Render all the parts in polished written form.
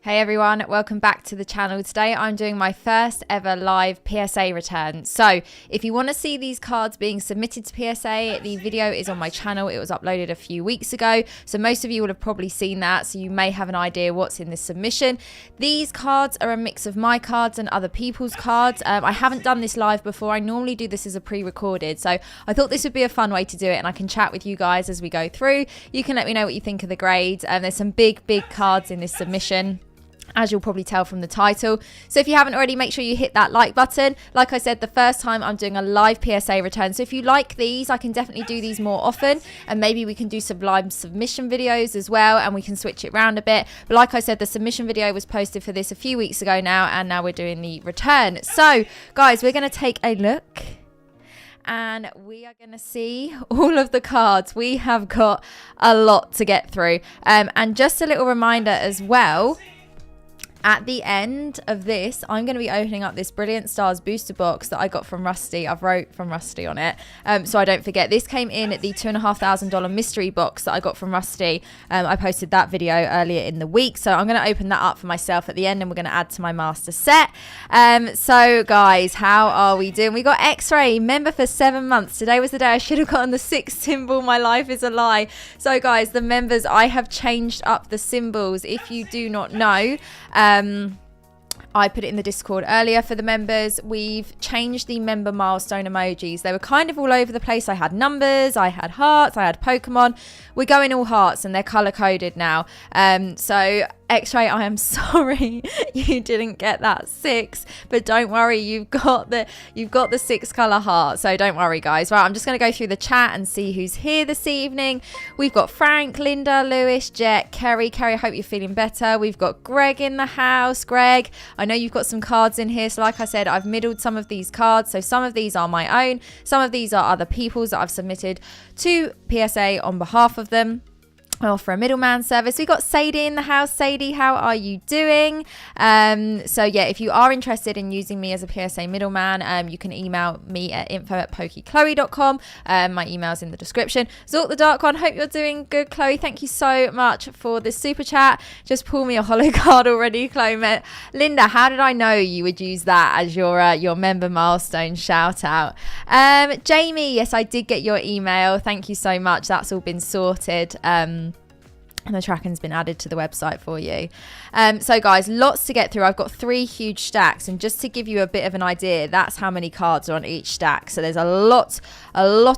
Hey everyone, welcome back to the channel. Today I'm doing my first ever live PSA return. So if you want to see these cards being submitted to PSA, the video is on my channel. It was uploaded a few weeks ago, so most of you will have probably seen that, so you may have an idea what's in this submission. These cards are a mix of my cards and other people's cards. I haven't done this live before. I normally do this as a pre-recorded, so I thought this would be a fun way to do it, and I can chat with you guys as we go through. You can let me know what you think of the grades. There's some big cards in this submission, as you'll probably tell from the title. So if you haven't already, make sure you hit that like button. Like I said, the first time I'm doing a live PSA return. So if you like these, I can definitely do these more often, and maybe we can do some live submission videos as well, and we can switch it around a bit. But like I said, the submission video was posted for this a few weeks ago now, and now we're doing the return. So guys, we're going to take a look, and we are going to see all of the cards. We have got a lot to get through. And just a little reminder as well, at the end of this, I'm going to be opening up this Brilliant Stars booster box that I got from Rusty. I've wrote from Rusty on it, so I don't forget. This came in at the $2,500 mystery box that I got from Rusty. I posted that video earlier in the week, so I'm going to open that up for myself at the end, and we're going to add to my master set. So guys, how are we doing? We got X-Ray, member for 7 months. Today was the day I should have gotten the 6 symbol. My life is a lie. So guys, the members, I have changed up the symbols. If you do not know, I put it in the Discord earlier for the members. We've changed the member milestone emojis. They were kind of all over the place. I had numbers, I had hearts, I had Pokemon. We're going all hearts, and they're color coded now. So X-Ray, I am sorry you didn't get that 6, but don't worry, you've got the 6 color heart, so don't worry guys. Right, I'm just going to go through the chat and see who's here this evening. We've got Frank, Linda, Lewis, Jet, Kerry, I hope you're feeling better. We've got Greg in the house. Greg, I know you've got some cards in here, so like I said, I've middled some of these cards, so some of these are my own, some of these are other people's that I've submitted to PSA on behalf of them, or for a middleman service. We got Sadie in the house. Sadie, how are you doing? So yeah, if you are interested in using me as a PSA middleman, you can email me at info@pokechloe.com. My email's in the description. Zork the Dark One, hope you're doing good, Chloe. Thank you so much for this super chat. Just pull me a holo card already, Chloe. Linda, how did I know you would use that as your member milestone shout out? Jamie, yes, I did get your email. Thank you so much. That's all been sorted. And the tracking's been added to the website for you. So guys, lots to get through. I've got 3 huge stacks, and just to give you a bit of an idea, that's how many cards are on each stack. So there's a lot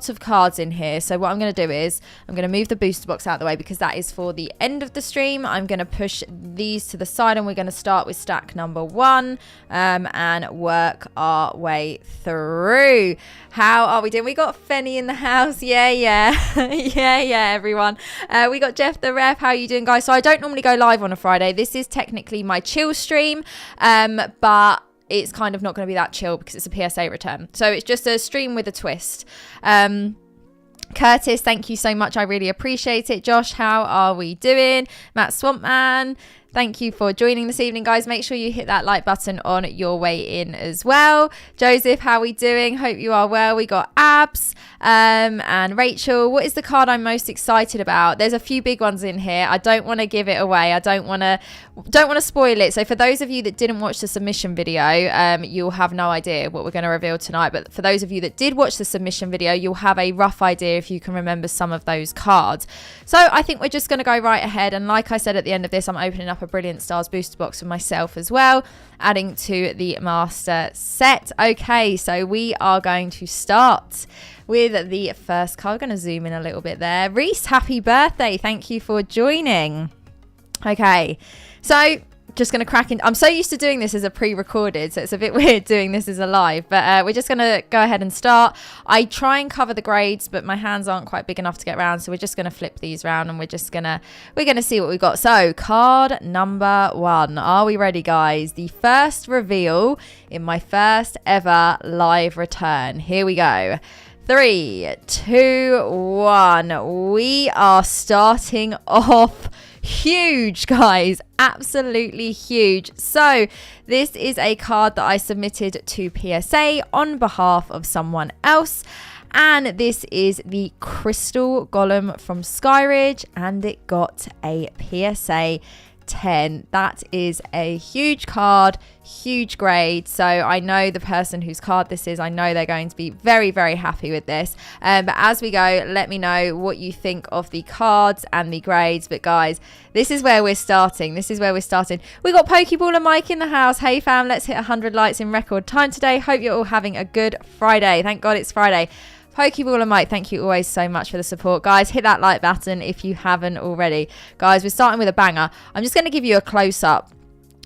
of cards in here. So what I'm going to do is I'm going to move the booster box out of the way, because that is for the end of the stream. I'm going to push these to the side, and we're going to start with stack number 1 and work our way through. How are we doing? We got Fenny in the house. Yeah yeah everyone. We got Jeff the Ref. How are you doing, guys? So I don't normally go live on a Friday. This is technically my chill stream, but it's kind of not going to be that chill because it's a PSA return. So it's just a stream with a twist. Curtis, thank you so much. I really appreciate it. Josh, how are we doing? Matt Swampman, thank you for joining this evening, guys. Make sure you hit that like button on your way in as well. Joseph, how are we doing? Hope you are well. We got Abs and Rachel. What is the card I'm most excited about? There's a few big ones in here. I don't want to give it away. I don't want to spoil it. So for those of you that didn't watch the submission video, you'll have no idea what we're going to reveal tonight. But for those of you that did watch the submission video, you'll have a rough idea if you can remember some of those cards. So I think we're just going to go right ahead. And like I said, at the end of this, I'm opening up a Brilliant Stars booster box for myself as well, adding to the master set. Okay, so we are going to start with the first card. I'm going to zoom in a little bit there. Reese, happy birthday. Thank you for joining. Okay, so just going to crack in. I'm so used to doing this as a pre-recorded, so it's a bit weird doing this as a live, but we're just going to go ahead and start. I try and cover the grades, but my hands aren't quite big enough to get around, so we're just going to flip these around, and we're going to see what we've got. So card number 1, are we ready, guys? The first reveal in my first ever live return. Here we go. 3, 2, 1. We are starting off huge, guys. Absolutely huge. So this is a card that I submitted to PSA on behalf of someone else, and this is the Crystal Golem from Skyridge, and it got a PSA 10. That is a huge card, huge grade. So I know the person whose card this is, I know they're going to be very, very happy with this. But as we go, let me know what you think of the cards and the grades. But guys, this is where we're starting. We got Pokeball and Mike in the house. Hey fam, let's hit 100 likes in record time today. Hope you're all having a good Friday. Thank God it's Friday. Pokeball and Mike, thank you always so much for the support. Guys, hit that like button if you haven't already. Guys, we're starting with a banger. I'm just going to give you a close-up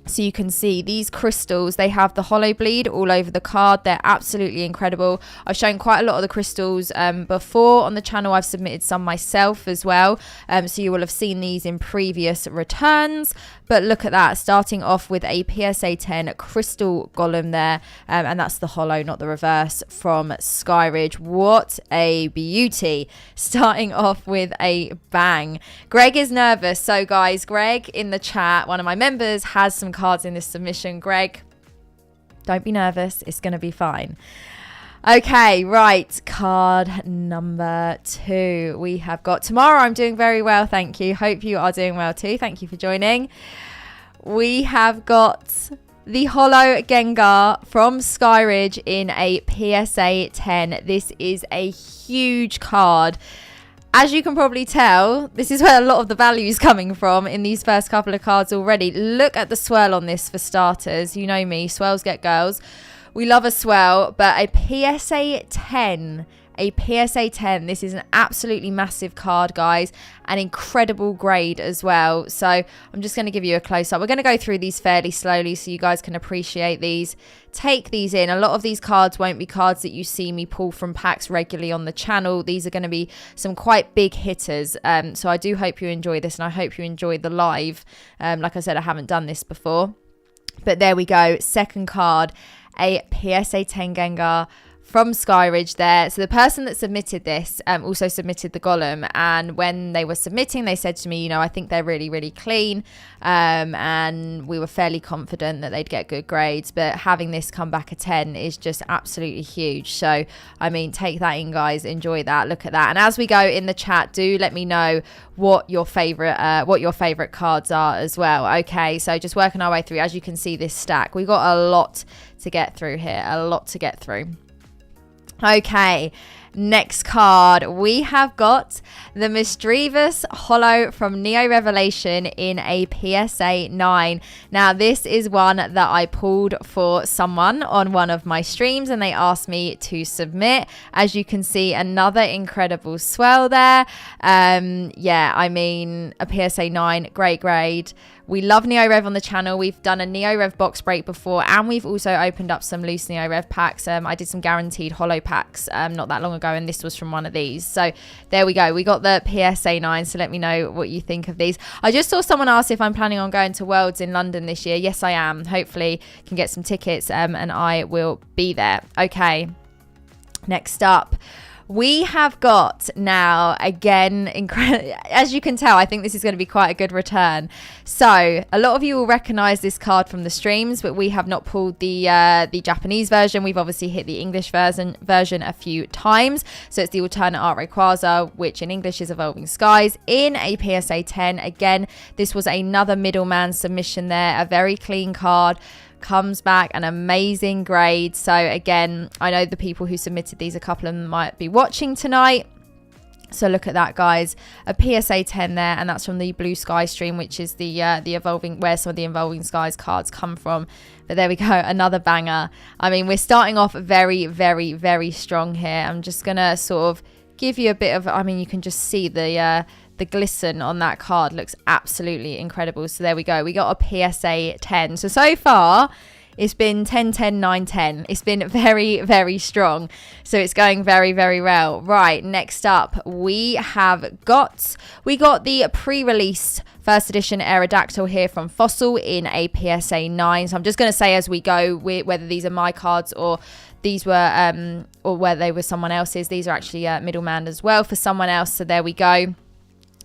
so you can see these crystals. They have the hollow bleed all over the card. They're absolutely incredible. I've shown quite a lot of the crystals before on the channel. I've submitted some myself as well, so you will have seen these in previous returns. But look at that, starting off with a PSA 10 crystal golem there, and that's the hollow, not the reverse, from Skyridge. What a beauty, starting off with a bang. Greg is nervous, so guys, Greg in the chat, one of my members, has some cards in this submission. Greg, don't be nervous, it's going to be fine. Okay, right, card number 2. We have got Tomorrow. I'm doing very well, thank you. Hope you are doing well too. Thank you for joining. We have got the Hollow Gengar from Skyridge in a PSA 10. This is a huge card. As you can probably tell, this is where a lot of the value is coming from in these first couple of cards already. Look at the swirl on this for starters. You know me, swirls get girls. We love a swell, but a PSA 10, this is an absolutely massive card, guys. An incredible grade as well. So I'm just going to give you a close-up. We're going to go through these fairly slowly so you guys can appreciate these. Take these in. A lot of these cards won't be cards that you see me pull from packs regularly on the channel. These are going to be some quite big hitters. So I do hope you enjoy this, and I hope you enjoy the live. Like I said, I haven't done this before. But there we go. Second card, a PSA 10 Gengar from Skyridge there. So the person that submitted this also submitted the golem, and when they were submitting, they said to me, you know, I think they're really, really clean, and we were fairly confident that they'd get good grades, but having this come back a 10 is just absolutely huge. So I mean, take that in, guys, enjoy that, look at that. And as we go in the chat, do let me know what your favorite cards are as well. Okay, so just working our way through. As you can see, this stack, we got a lot to get through here, Okay, next card, we have got the Misdreavus Hollow from Neo Revelation in a PSA 9. Now, this is one that I pulled for someone on one of my streams, and they asked me to submit. As you can see, another incredible swell there. Yeah, I mean, a PSA 9, great grade. We love Neo Rev on the channel. We've done a Neo Rev box break before, and we've also opened up some loose Neo Rev packs. I did some guaranteed hollow packs not that long ago, and this was from one of these. So there we go. We got the PSA 9, so let me know what you think of these. I just saw someone ask if I'm planning on going to Worlds in London this year. Yes, I am. Hopefully can get some tickets, and I will be there. Okay, next up, we have got now, again, as you can tell, I think this is going to be quite a good return. So a lot of you will recognize this card from the streams, but we have not pulled the Japanese version. We've obviously hit the English version a few times. So it's the alternate art Rayquaza, which in English is Evolving Skies, in a PSA 10. Again, this was another middleman submission there, a very clean card. Comes back an amazing grade. So again, I know the people who submitted these, a couple of them might be watching tonight. So look at that, guys, a PSA 10 there, and that's from the Blue Sky stream, which is the evolving, where some of the Evolving Skies cards come from. But there we go, another banger. I mean, we're starting off very, very, very strong here. I'm just gonna sort of give you a bit of, I mean, you can just see the glisten on that card looks absolutely incredible. So there we go, we got a PSA 10. So far it's been 10 10 9 10. It's been very, very strong, so it's going very, very well. Right, next up we got the pre-released first edition Aerodactyl here from Fossil in a PSA 9. So I'm just going to say as we go whether these are my cards or these were or whether they were someone else's. These are actually middleman as well for someone else. So there we go,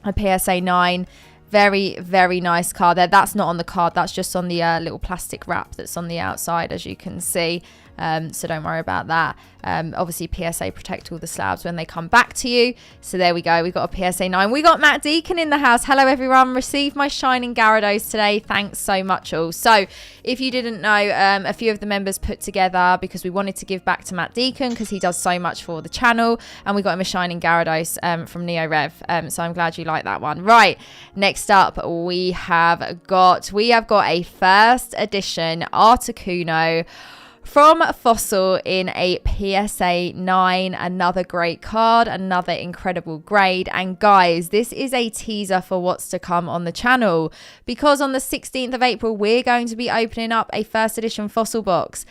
a PSA 9, Very, very nice card there. That's not on the card. That's just on the little plastic wrap that's on the outside, as you can see. So don't worry about that. Obviously, PSA protect all the slabs when they come back to you. So there we go. We got a PSA 9. We got Matt Deacon in the house. Hello, everyone. Received my Shining Gyarados today. Thanks so much, all. So if you didn't know, a few of the members put together, because we wanted to give back to Matt Deacon because he does so much for the channel, and we got him a Shining Gyarados from Neo Rev. So I'm glad you like that one. Right, next up, we have got a first edition Articuno from Fossil in a PSA 9. Another great card, another incredible grade. And guys, this is a teaser for what's to come on the channel, because on the 16th of April, we're going to be opening up a first edition Fossil box.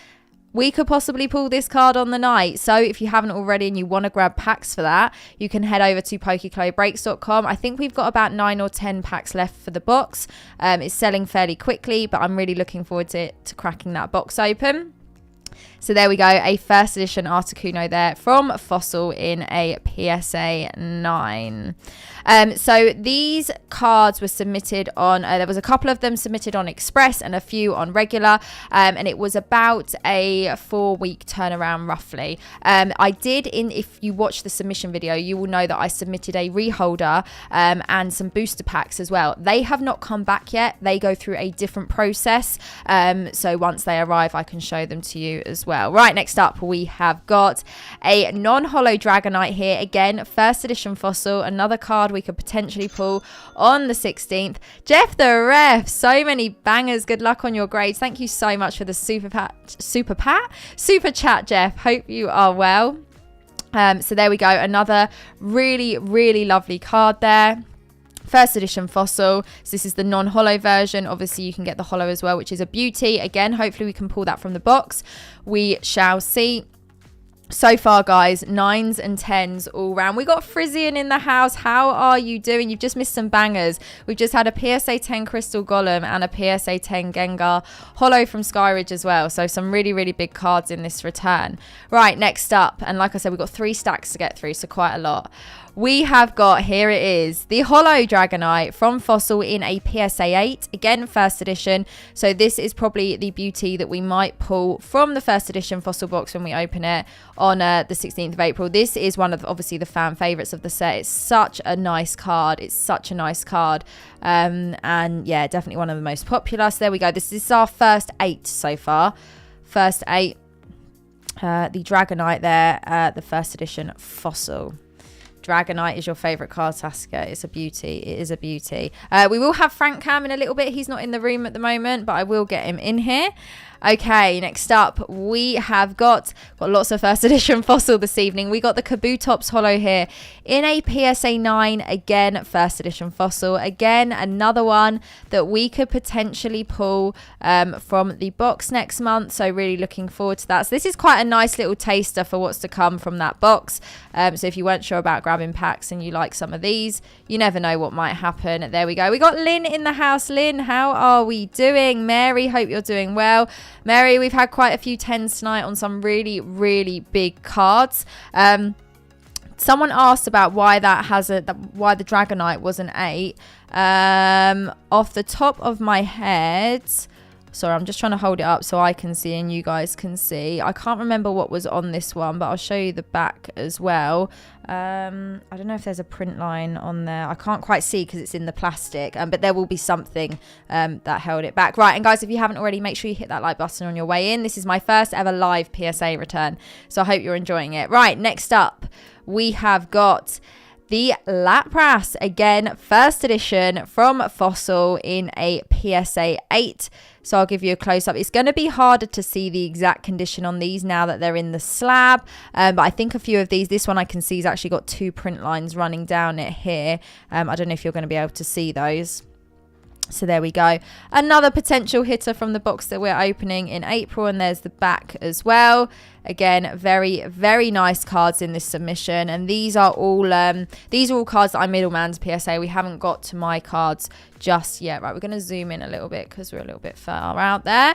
We could possibly pull this card on the night. So if you haven't already and you want to grab packs for that, you can head over to pokeclobreaks.com. I think we've got about 9 or 10 packs left for the box. It's selling fairly quickly, but I'm really looking forward to cracking that box open. So there we go, a first edition Articuno there from Fossil in a PSA 9. So these cards were submitted on, there was a couple of them submitted on Express and a few on regular, and it was about a 4-week turnaround roughly. I did, if you watch the submission video, you will know that I submitted a reholder and some booster packs as well. They have not come back yet. They go through a different process. So once they arrive, I can show them to you as well. Right, next up, we have got a non-holo Dragonite here. Again, first edition Fossil, another card we could potentially pull on the 16th. Jeff the Ref, so many bangers. Good luck on your grades. Thank you so much for the super chat, Jeff. Hope you are well. So there we go, another really, really lovely card there. First edition Fossil. So this is the non-holo version. Obviously you can get the holo as well, which is a beauty. Again, hopefully we can pull that from the box. We shall see. So far, guys, 9s and 10s all round. We got Frisian in the house. How are you doing? You've just missed some bangers. We've just had a PSA 10 Crystal Golem and a PSA 10 Gengar holo from Skyridge as well. So some really, really big cards in this return. Right, next up. And like I said, we've got 3 stacks to get through, so quite a lot. We have got, here it is, the holo Dragonite from Fossil in a PSA 8. Again, first edition. So this is probably the beauty that we might pull from the first edition Fossil box when we open it on the 16th of April. This is one of, obviously, the fan favourites of the set. It's such a nice card. It's such a nice card. And yeah, definitely one of the most popular. So there we go. This is our first 8 so far. First 8. The Dragonite there, the first edition Fossil. Dragonite is your favourite card, Saskia. It's a beauty. It is a beauty. We will have Frank Cam in a little bit. He's not in the room at the moment, but I will get him in here. Okay, next up, we have got lots of first edition Fossil this evening. We got the Kabutops holo here in a PSA 9. Again, first edition Fossil. Again, another one that we could potentially pull from the box next month. So really looking forward to that. So this is quite a nice little taster for what's to come from that box. So if you weren't sure about grabbing packs and you like some of these, you never know what might happen. There we go. We got Lynn in the house. Lynn, how are we doing? Mary, hope you're doing well. Mary, we've had quite a few 10s tonight on some really, really big cards. Someone asked about why why the Dragonite was an 8. Off the top of my head, sorry, I'm just trying to hold it up so I can see and you guys can see. I can't remember what was on this one, but I'll show you the back as well. I don't know if there's a print line on there. I can't quite see because it's in the plastic, but there will be something that held it back. Right, and guys, if you haven't already, make sure you hit that like button on your way in. This is my first ever live PSA return, so I hope you're enjoying it. Right, next up, we have got the Lapras, again, first edition from Fossil in a PSA 8. So I'll give you a close-up. It's going to be harder to see the exact condition on these now that they're in the slab. But I think a few of these, this one I can see has actually got 2 print lines running down it here. I don't know if you're going to be able to see those. So there we go. Another potential hitter from the box that we're opening in April. And there's the back as well. Again, very, very nice cards in this submission. And these are all cards that I middleman's PSA. We haven't got to my cards just yet. Right, we're going to zoom in a little bit because we're a little bit far out there.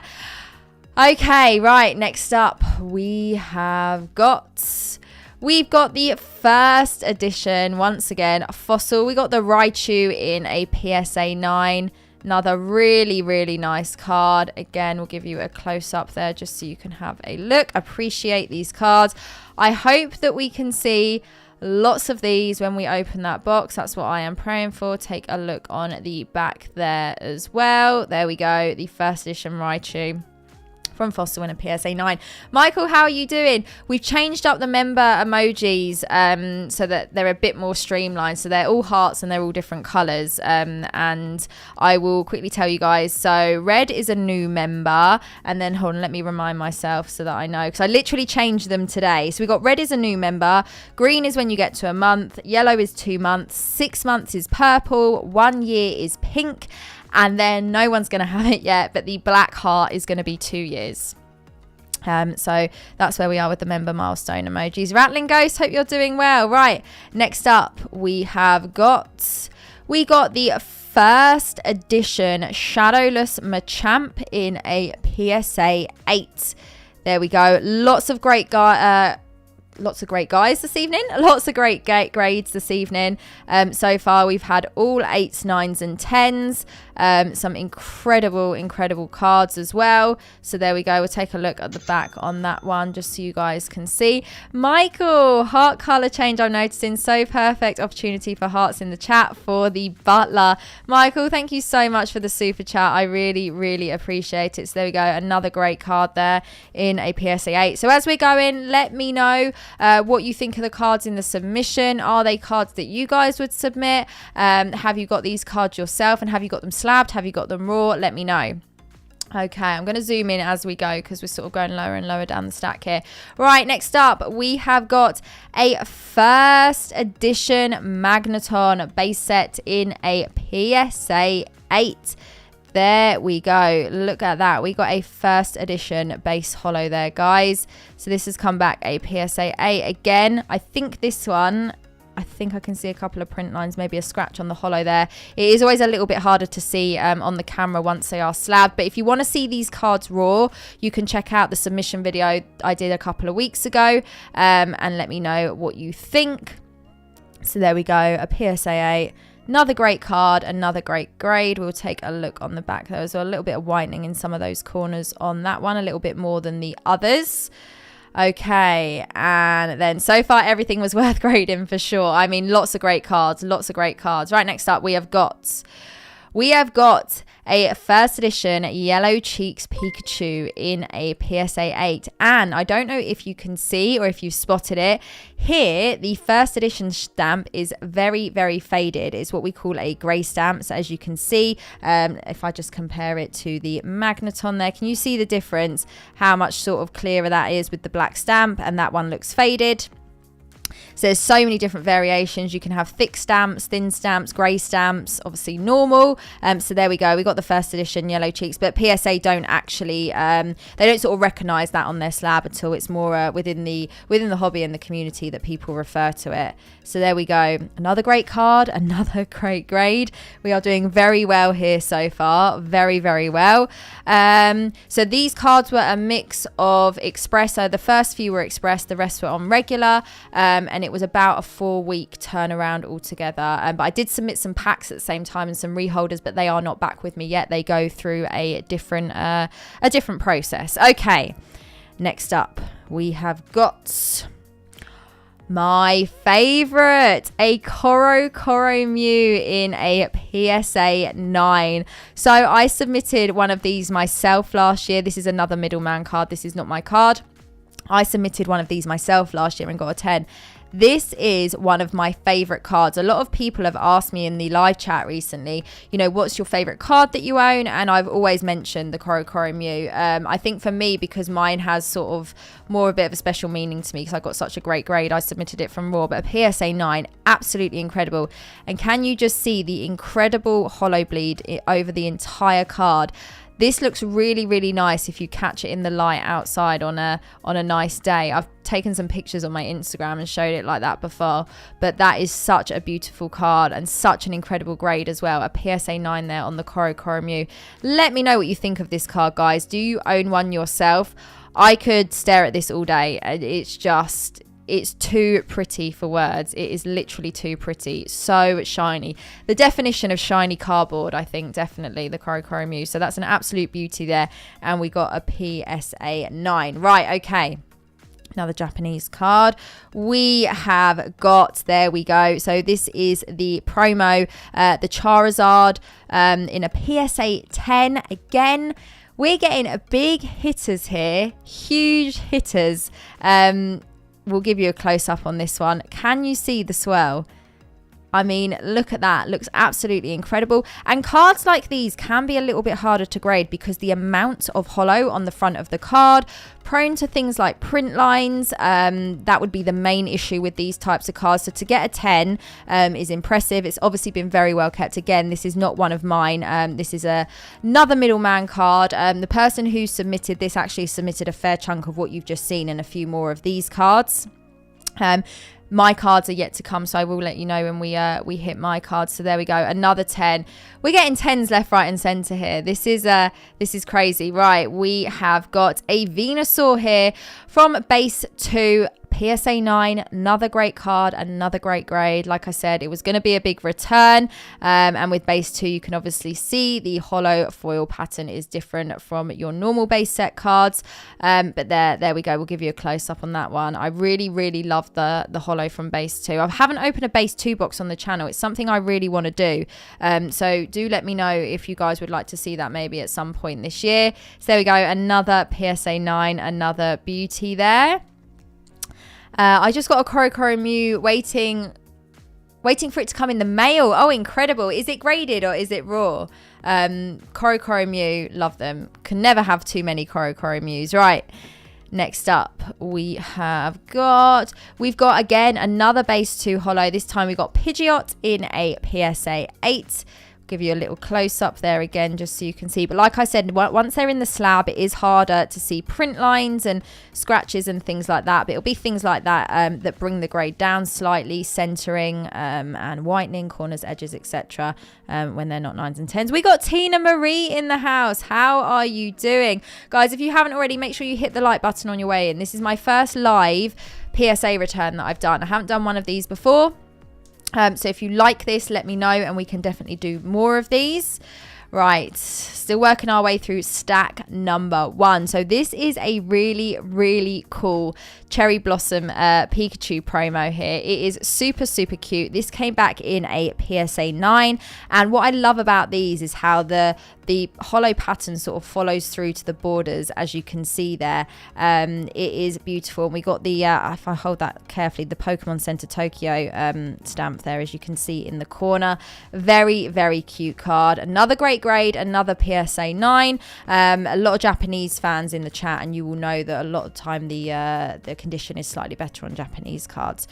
Okay, right, next up we have got We've got the first edition, once again, Fossil. We got the Raichu in a PSA 9. Another really, really nice card. Again, we'll give you a close-up there just so you can have a look. Appreciate these cards. I hope that we can see lots of these when we open that box. That's what I am praying for. Take a look on the back there as well. There we go. The first edition Raichu from Fossil in a PSA 9. Michael, how are you doing? We've changed up the member emojis so that they're a bit more streamlined. So they're all hearts and they're all different colours. And I will quickly tell you guys. So red is a new member. And then, hold on, let me remind myself so that I know. Because I literally changed them today. So we got red is a new member. Green is when you get to a month. Yellow is 2 months. 6 months is purple. 1 year is pink. And then no one's going to have it yet, but the black heart is going to be 2 years. So that's where we are with the member milestone emojis. Rattling Ghost, hope you're doing well. Right, next up we got the first edition Shadowless Machamp in a PSA 8. There we go. Lots of great guys this evening. Lots of great grades this evening. So far, we've had all 8s, 9s, and 10s. Some incredible cards as well. So there we go. We'll take a look at the back on that one just so you guys can see. Michael, heart color change I'm noticing. So perfect opportunity for hearts in the chat for the Butler. Michael, thank you so much for the super chat. I really appreciate it. So there we go. Another great card there in a PSA 8. So as we're going, let me know what you think of the cards in the submission. Are they cards that you guys would submit? Have you got these cards yourself, and have you got them slabbed? Have you got them raw? Let me know. Okay, I'm going to zoom in as we go because we're sort of going lower and lower down the stack here. Right, next up, we have got a first edition Magneton base set in a PSA 8. There we go. Look at that. We got a first edition base holo there, guys. So this has come back a PSA 8 again. I think this one, I can see a couple of print lines, maybe a scratch on the holo there. It is always a little bit harder to see on the camera once they are slabbed. But if you want to see these cards raw, you can check out the submission video I did a couple of weeks ago and let me know what you think. So there we go, a PSA 8. Another great card, another great grade. We'll take a look on the back. There was a little bit of whitening in some of those corners on that one, a little bit more than the others. Okay, and then so far everything was worth grading for sure. I mean, lots of great cards. Right, next up we have got a first edition Yellow Cheeks Pikachu in a PSA 8. And I don't know if you can see or if you spotted it. Here, the first edition stamp is very faded. It's what we call a grey stamp. So as you can see, if I just compare it to the Magneton there, can you see the difference? How much sort of clearer that is with the black stamp, and that one looks faded. So there's so many different variations. You can have thick stamps, thin stamps, grey stamps, obviously normal. So there we go. We got the first edition Yellow Cheeks, but PSA don't actually, they don't sort of recognise that on their slab at all. It's more within the hobby and the community that people refer to it. So there we go. Another great card, another great grade. We are doing very well here so far. Very well. So these cards were a mix of Express. So the first few were Express, the rest were on regular. And it was about a 4-week turnaround altogether. But I did submit some packs at the same time and some reholders, but they are not back with me yet. They go through a different process. Okay, next up we have got my favorite, a Koro Mew in a PSA 9. So I submitted one of these myself last year. This is another middleman card. This is not my card. I submitted one of these myself last year and got a 10. This is one of my favorite cards. A lot of people have asked me in the live chat recently, you know, what's your favorite card that you own? And I've always mentioned the Koro Mew. I think for me, because mine has sort of more a bit of a special meaning to me because I got such a great grade, I submitted it from raw. But a PSA 9, absolutely incredible. And can you just see the incredible holo bleed over the entire card? This looks really nice if you catch it in the light outside on a nice day. I've taken some pictures on my Instagram and showed it like that before, but that is such a beautiful card and such an incredible grade as well. A PSA 9 there on the Koro Mew. Let me know what you think of this card, guys. Do you own one yourself? I could stare at this all day. It's just it's too pretty for words. It is literally too pretty. So shiny. The definition of shiny cardboard, I think, definitely, the Korokoro Mew. So that's an absolute beauty there. And we got a PSA 9. Right, okay. Another Japanese card. We have got, there we go. So this is the promo, the Charizard in a PSA 10. Again, we're getting big hitters here, huge hitters. We'll give you a close-up on this one. Can you see the swirl? I mean, look at that. Looks absolutely incredible. And cards like these can be a little bit harder to grade because the amount of holo on the front of the card, prone to things like print lines. That would be the main issue with these types of cards. So to get a 10 is impressive. It's obviously been very well kept. Again, this is not one of mine. This is another middleman card. The person who submitted this actually submitted a fair chunk of what you've just seen and a few more of these cards. My cards are yet to come, so I will let you know when we hit my cards. So there we go, another 10. We're getting 10s left, right, and centre here. This is crazy. Right, we have got a Venusaur here from base 2. PSA 9, another great card, another great grade. Like I said, it was going to be a big return. And with base 2, you can obviously see the holo foil pattern is different from your normal base set cards. But there we go. We'll give you a close up on that one. I really, really love the holo from base 2. I haven't opened a base 2 box on the channel. It's something I really want to do. So do let me know if you guys would like to see that maybe at some point this year. So there we go. Another PSA 9, another beauty there. I just got a Korokoro Mew waiting for it to come in the mail. Oh, incredible. Is it graded or is it raw? Korokoro Mew, love them. Can never have too many Korokoro Mews. Right. Next up, we've got again another base 2 holo. This time we got Pidgeot in a PSA 8. Give you a little close up there again just so you can see, but like I said, once they're in the slab, it is harder to see print lines and scratches and things like that, but it'll be things like that that bring the grade down slightly, centering and whitening corners, edges, etc. When they're not 9s and 10s. We got Tina Marie in the house. How are you doing, guys? If you haven't already, make sure you hit the like button on your way in. This is my first live PSA return that I've done. I haven't done one of these before. So if you like this, let me know and we can definitely do more of these. Right, still working our way through stack number 1. So this is a really, really cool Cherry Blossom Pikachu promo here. It is super, super cute. This came back in a PSA 9. And what I love about these is how the holo pattern sort of follows through to the borders, as you can see there. It is beautiful. And we got the, if I hold that carefully, the Pokemon Center Tokyo stamp there, as you can see in the corner. Very, very cute card. Another great grade, another PSA 9. A lot of Japanese fans in the chat, and you will know that a lot of time the condition is slightly better on Japanese cards.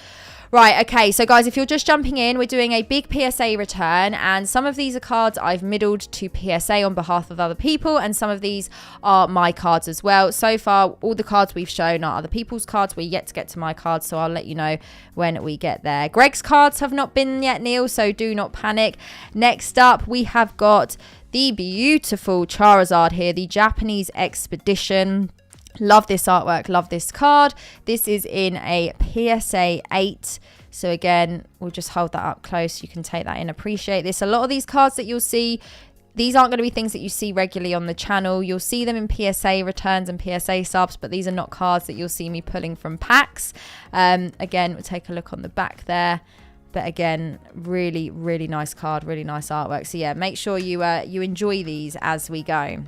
Right, okay, so guys, if you're just jumping in, we're doing a big PSA return, and some of these are cards I've middled to PSA on behalf of other people, and some of these are my cards as well. So far, all the cards we've shown are other people's cards. We're yet to get to my cards, so I'll let you know when we get there. Greg's cards have not been yet, Neil, so do not panic. Next up, we have got the beautiful Charizard here, the Japanese Expedition. Love this artwork, love this card. This is in a PSA 8. So again, we'll just hold that up close. You can take that in, appreciate this. A lot of these cards that you'll see, these aren't going to be things that you see regularly on the channel. You'll see them in PSA returns and PSA subs, but these are not cards that you'll see me pulling from packs. Again, we'll take a look on the back there. But again, really, really nice card, really nice artwork. So yeah, make sure you enjoy these as we go.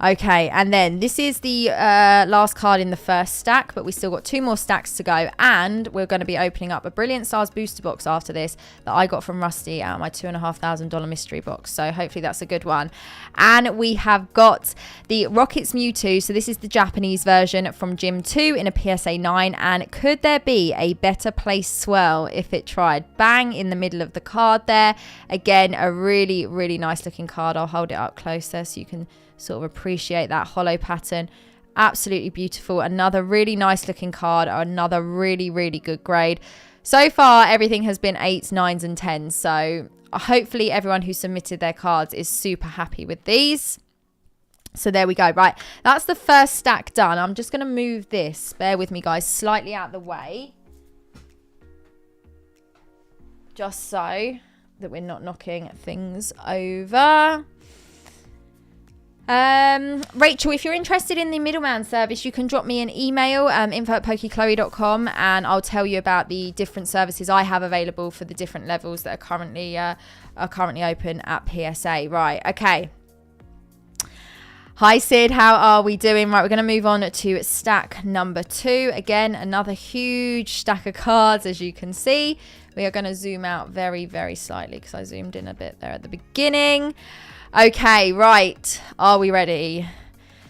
Okay, and then this is the last card in the first stack, but we still got 2 more stacks to go, and we're going to be opening up a Brilliant Stars booster box after this that I got from Rusty out of my $2,500 mystery box, so hopefully that's a good one. And we have got the Rockets Mewtwo, so this is the Japanese version from Gym 2 in a PSA 9, and could there be a better placed swirl if it tried? Bang in the middle of the card there. Again, a really, really nice looking card. I'll hold it up closer so you can sort of appreciate that holo pattern. Absolutely beautiful. Another really nice looking card, another really, really good grade. So far, everything has been 8s, 9s, and 10s. So hopefully everyone who submitted their cards is super happy with these. So there we go. Right, that's the first stack done. I'm just going to move this, bear with me guys, slightly out of the way, just so that we're not knocking things over. Rachel, if you're interested in the middleman service, you can drop me an email, info@pokechloe.com, and I'll tell you about the different services I have available for the different levels that are currently open at PSA. Right, okay. Hi Sid, how are we doing? Right, we're going to move on to stack number 2. Again, another huge stack of cards, as you can see. We are going to zoom out very, very slightly because I zoomed in a bit there at the beginning. Okay, right. Are we ready?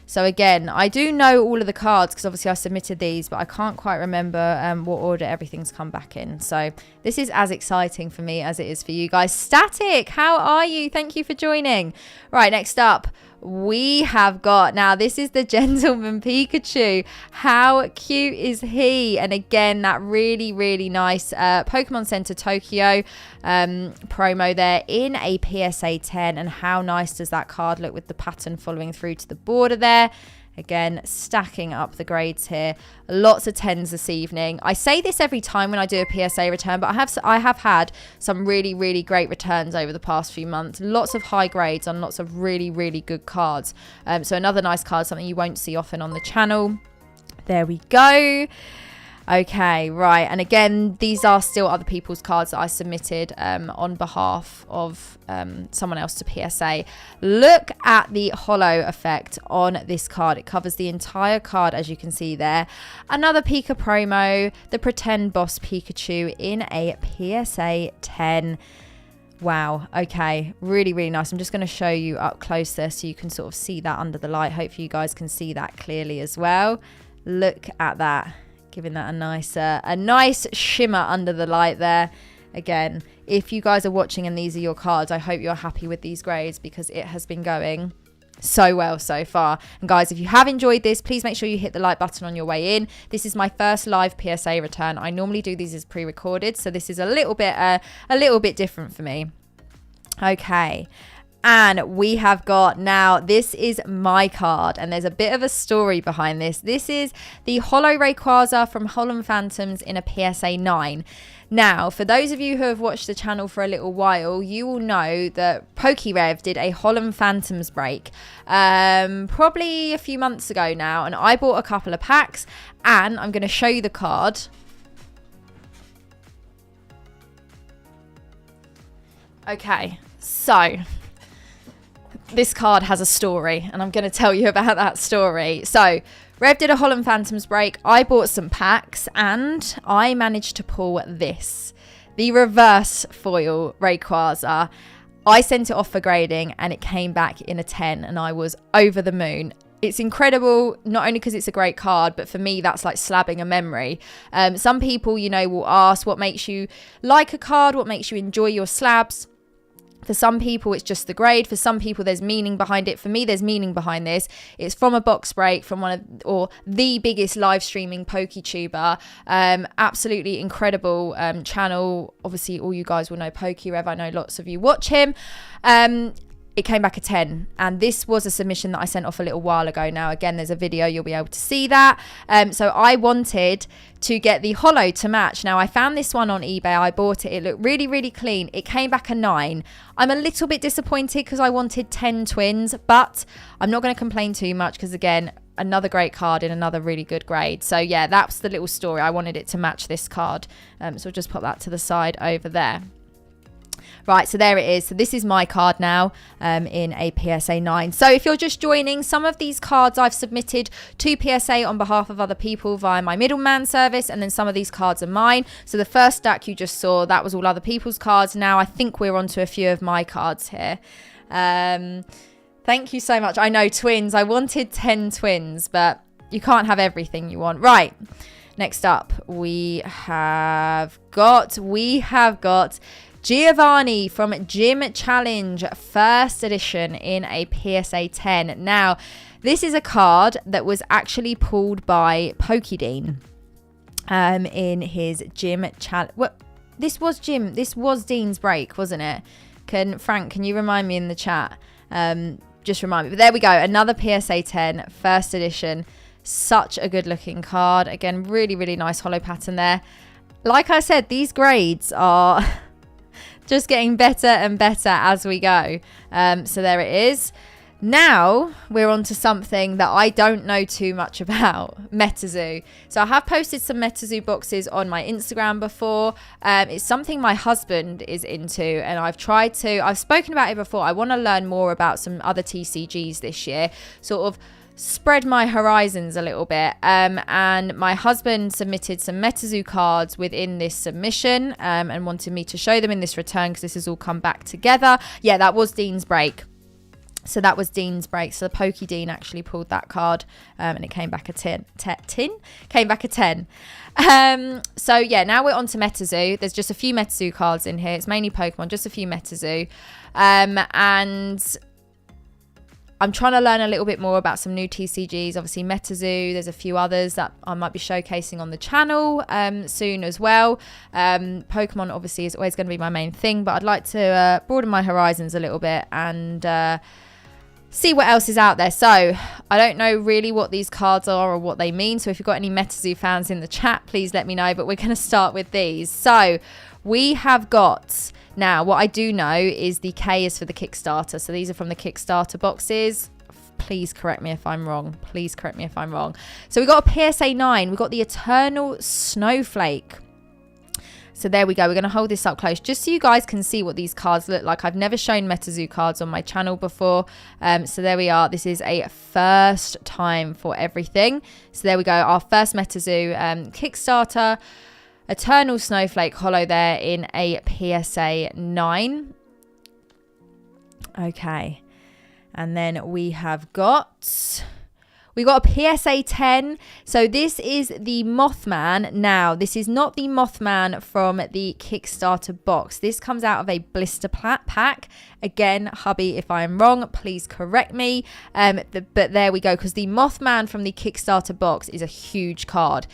So again, I do know all of the cards because obviously I submitted these, but I can't quite remember what order everything's come back in. So this is as exciting for me as it is for you guys. Static, how are you? Thank you for joining. Right, next up, we have got, now this is the Gentleman Pikachu. How cute is he? And again, that really, really nice Pokemon Center Tokyo promo there in a PSA 10. And how nice does that card look with the pattern following through to the border there? Again, stacking up the grades here. Lots of 10s this evening. I say this every time when I do a PSA return, but I have had some really, really great returns over the past few months. Lots of high grades on lots of really, really good cards. So another nice card, something you won't see often on the channel. There we go. Okay, right. And again, these are still other people's cards that I submitted on behalf of someone else to PSA. Look at the holo effect on this card. It covers the entire card, as you can see there. Another Pika promo, the Pretend Boss Pikachu in a PSA 10. Wow. Okay. Really, really nice. I'm just going to show you up close there so you can sort of see that under the light. Hopefully you guys can see that clearly as well. Look at that. Giving that a nice shimmer under the light there. Again, if you guys are watching and these are your cards, I hope you're happy with these grades because it has been going so well so far. And guys, if you have enjoyed this, please make sure you hit the like button on your way in. This is my first live PSA return. I normally do these as pre-recorded, so this is a little bit different for me. Okay. And we have got, now this is my card and there's a bit of a story behind this. This is the Holo Rayquaza from Holland Phantoms in a PSA 9. Now, for those of you who have watched the channel for a little while, you will know that PokeRev did a Holland Phantoms break probably a few months ago now, and I bought a couple of packs, and I'm going to show you the card. Okay, so this card has a story, and I'm going to tell you about that story. So, Rev did a Holland Phantoms break. I bought some packs, and I managed to pull this. The reverse foil Rayquaza. I sent it off for grading, and it came back in a 10, and I was over the moon. It's incredible, not only because it's a great card, but for me, that's like slabbing a memory. Some people, you know, will ask what makes you like a card, what makes you enjoy your slabs. For some people, it's just the grade. For some people, there's meaning behind it. For me, there's meaning behind this. It's from a box break from the biggest live streaming PokeTuber. Absolutely incredible channel. Obviously, all you guys will know PokeRev. I know lots of you watch him. It came back a 10, and this was a submission that I sent off a little while ago. Now, again, there's a video, you'll be able to see that. So I wanted to get the holo to match. Now, I found this one on eBay. I bought it. It looked really, really clean. It came back a 9. I'm a little bit disappointed because I wanted 10 twins, but I'm not going to complain too much because, again, another great card in another really good grade. So, yeah, that's the little story. I wanted it to match this card. So I'll just put that to the side over there. Right, so there it is. So this is my card now in a PSA 9. So if you're just joining, some of these cards I've submitted to PSA on behalf of other people via my middleman service, and then some of these cards are mine. So the first stack you just saw, that was all other people's cards. Now I think we're on to a few of my cards here. Thank you so much. I know, twins. I wanted 10 twins, but you can't have everything you want. Right. Next up, we have got Giovanni from Gym Challenge, first edition in a PSA 10. Now, this is a card that was actually pulled by Pokedean in his Gym Challenge. What? This was Dean's break, wasn't it? Frank, can you remind me in the chat? just remind me. But there we go. Another PSA 10 first edition. Such a good looking card. Again, really, really nice holo pattern there. Like I said, these grades are just getting better and better as we go. So there it is. Now we're on to something that I don't know too much about, MetaZoo. So I have posted some MetaZoo boxes on my Instagram before. It's something my husband is into, and I've spoken about it before. I want to learn more about some other TCGs this year, sort of spread my horizons a little bit. And my husband submitted some MetaZoo cards within this submission and wanted me to show them in this return because this has all come back together. Yeah, that was Dean's Break. So that was Dean's Break. So the Pokey Dean actually pulled that card and it came back a 10. Came back a 10. So yeah, now we're on to MetaZoo. There's just a few MetaZoo cards in here. It's mainly Pokemon, just a few MetaZoo. And I'm trying to learn a little bit more about some new TCGs. Obviously MetaZoo, there's a few others that I might be showcasing on the channel soon as well. Pokemon obviously is always going to be my main thing, but I'd like to broaden my horizons a little bit and see what else is out there. So I don't know really what these cards are or what they mean. So if you've got any MetaZoo fans in the chat, please let me know. But we're going to start with these. So we have got, now what I do know is the K is for the Kickstarter. So these are from the Kickstarter boxes. Please correct me if I'm wrong. Please correct me if I'm wrong. So we got a PSA 9. We got the Eternal Snowflake. So there we go. We're going to hold this up close just so you guys can see what these cards look like. I've never shown MetaZoo cards on my channel before. So there we are. This is a first time for everything. So there we go. Our first MetaZoo Kickstarter. Eternal Snowflake holo there in a PSA 9. Okay. And then we got a PSA 10. So this is the Mothman. Now, this is not the Mothman from the Kickstarter box. This comes out of a blister pack. Again, hubby, if I'm wrong, please correct me. But there we go, because the Mothman from the Kickstarter box is a huge card.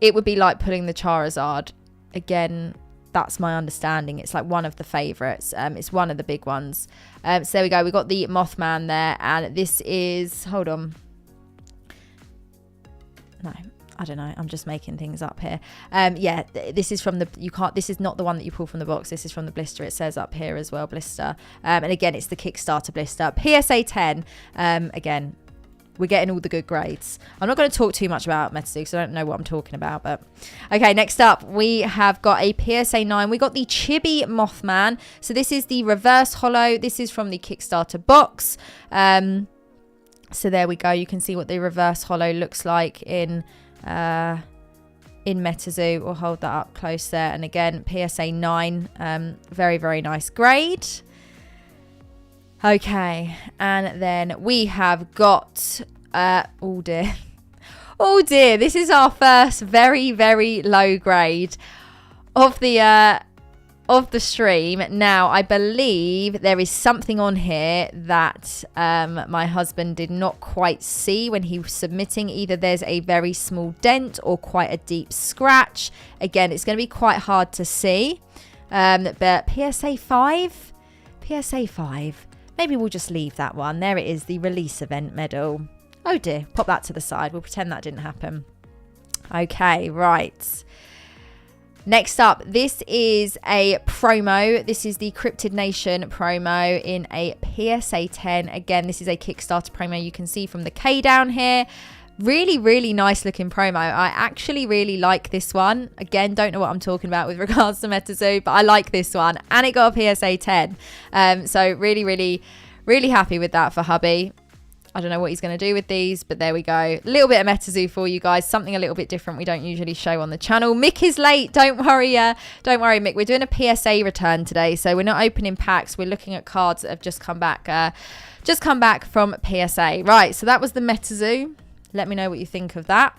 It would be like pulling the Charizard. Again, that's my understanding. It's like one of the favorites. It's one of the big ones. So there we go. We got the Mothman there. And this is, hold on. No, I don't know. I'm just making things up here. Yeah, this is from this is not the one that you pull from the box. This is from the blister. It says up here as well, blister. And again, it's the Kickstarter blister. PSA 10. Again, we're getting all the good grades. I'm not going to talk too much about MetaZoo because I don't know what I'm talking about. But okay, next up, we have got a PSA 9. We got the Chibi Mothman. So this is the reverse holo. This is from the Kickstarter box. So there we go. You can see what the reverse holo looks like in MetaZoo. We'll hold that up close there. And again, PSA 9. Very, very nice grade. Okay. And then we have got... oh, dear. Oh, dear. This is our first very, very low grade of the stream. Now, I believe there is something on here that my husband did not quite see when he was submitting. Either there's a very small dent or quite a deep scratch. Again, it's going to be quite hard to see. But PSA 5? PSA 5. Maybe we'll just leave that one. There it is, the release event medal. Oh dear, pop that to the side. We'll pretend that didn't happen. Okay, right. Next up, this is a promo. This is the Cryptid Nation promo in a PSA 10. Again, this is a Kickstarter promo. You can see from the K down here. Really, really nice looking promo. I actually really like this one. Again, don't know what I'm talking about with regards to MetaZoo, but I like this one. And it got a PSA 10. So really, really, really happy with that for hubby. I don't know what he's going to do with these, but there we go. A little bit of MetaZoo for you guys. Something a little bit different we don't usually show on the channel. Mick is late. Don't worry, Mick. We're doing a PSA return today, so we're not opening packs. We're looking at cards that have just come back from PSA. Right, so that was the MetaZoo. Let me know what you think of that.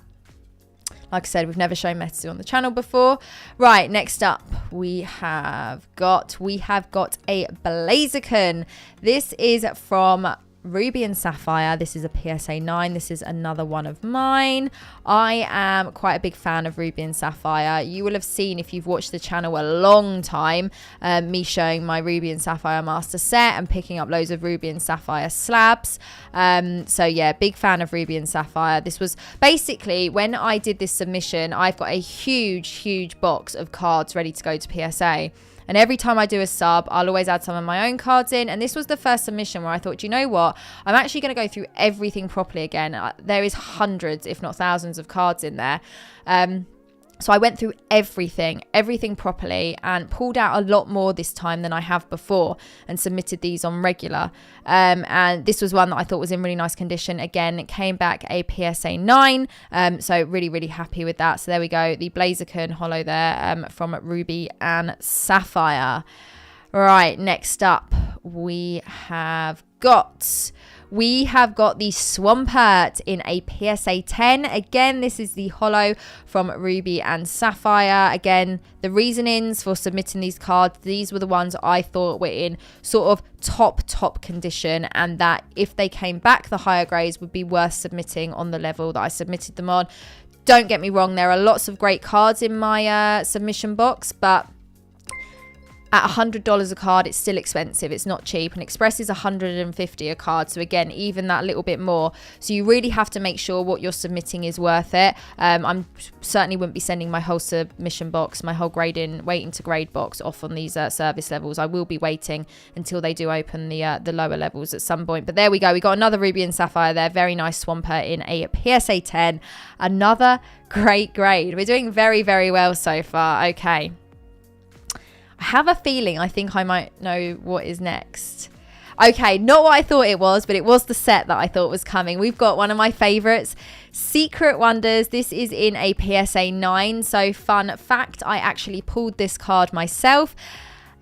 Like I said, we've never shown MetaZoo on the channel before. Right, next up, we have got a Blaziken. This is from Ruby and Sapphire. This is a PSA 9. This is another one of mine. I am quite a big fan of Ruby and Sapphire. You will have seen, if you've watched the channel a long time, me showing my Ruby and Sapphire master set and picking up loads of Ruby and Sapphire slabs. So yeah, big fan of Ruby and Sapphire. This was basically, when I did this submission, I've got a huge box of cards ready to go to PSA. And every time I do a sub, I'll always add some of my own cards in. And this was the first submission where I thought, you know what? I'm actually going to go through everything properly again. There is hundreds, if not thousands of cards in there. So I went through everything properly and pulled out a lot more this time than I have before and submitted these on regular. And this was one that I thought was in really nice condition. Again, it came back a PSA 9. So really happy with that. So there we go. The Blaziken holo there from Ruby and Sapphire. Right, next up we have got the Swampert in a PSA 10. Again, this is the holo from Ruby and Sapphire. Again, the reasonings for submitting these cards, these were the ones I thought were in sort of top condition, and that if they came back the higher grades would be worth submitting on the level that I submitted them on. Don't get me wrong, there are lots of great cards in my submission box, but at $100 a card, it's still expensive. It's not cheap. And Express is $150 a card. So again, even that little bit more. So you really have to make sure what you're submitting is worth it. I'm certainly wouldn't be sending my whole submission box, my whole waiting to grade box off on these service levels. I will be waiting until they do open the lower levels at some point. But there we go. We got another Ruby and Sapphire there. Very nice Swampert in a PSA 10. Another great grade. We're doing very well so far. Okay. I have a feeling I think I might know what is next. Okay, not what I thought it was, but it was the set that I thought was coming. We've got one of my favorites, Secret Wonders. This is in a PSA 9. So fun fact, I actually pulled this card myself.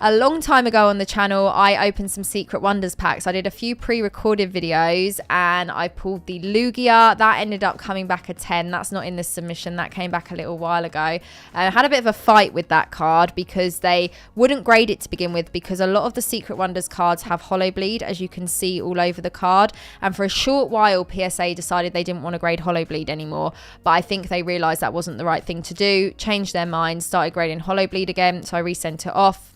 A long time ago on the channel, I opened some Secret Wonders packs. I did a few pre-recorded videos and I pulled the Lugia. That ended up coming back a 10. That's not in this submission. That came back a little while ago. I had a bit of a fight with that card because they wouldn't grade it to begin with, because a lot of the Secret Wonders cards have holo bleed, as you can see all over the card. And for a short while, PSA decided they didn't want to grade holo bleed anymore. But I think they realised that wasn't the right thing to do, changed their mind, started grading holo bleed again. So I resent it off.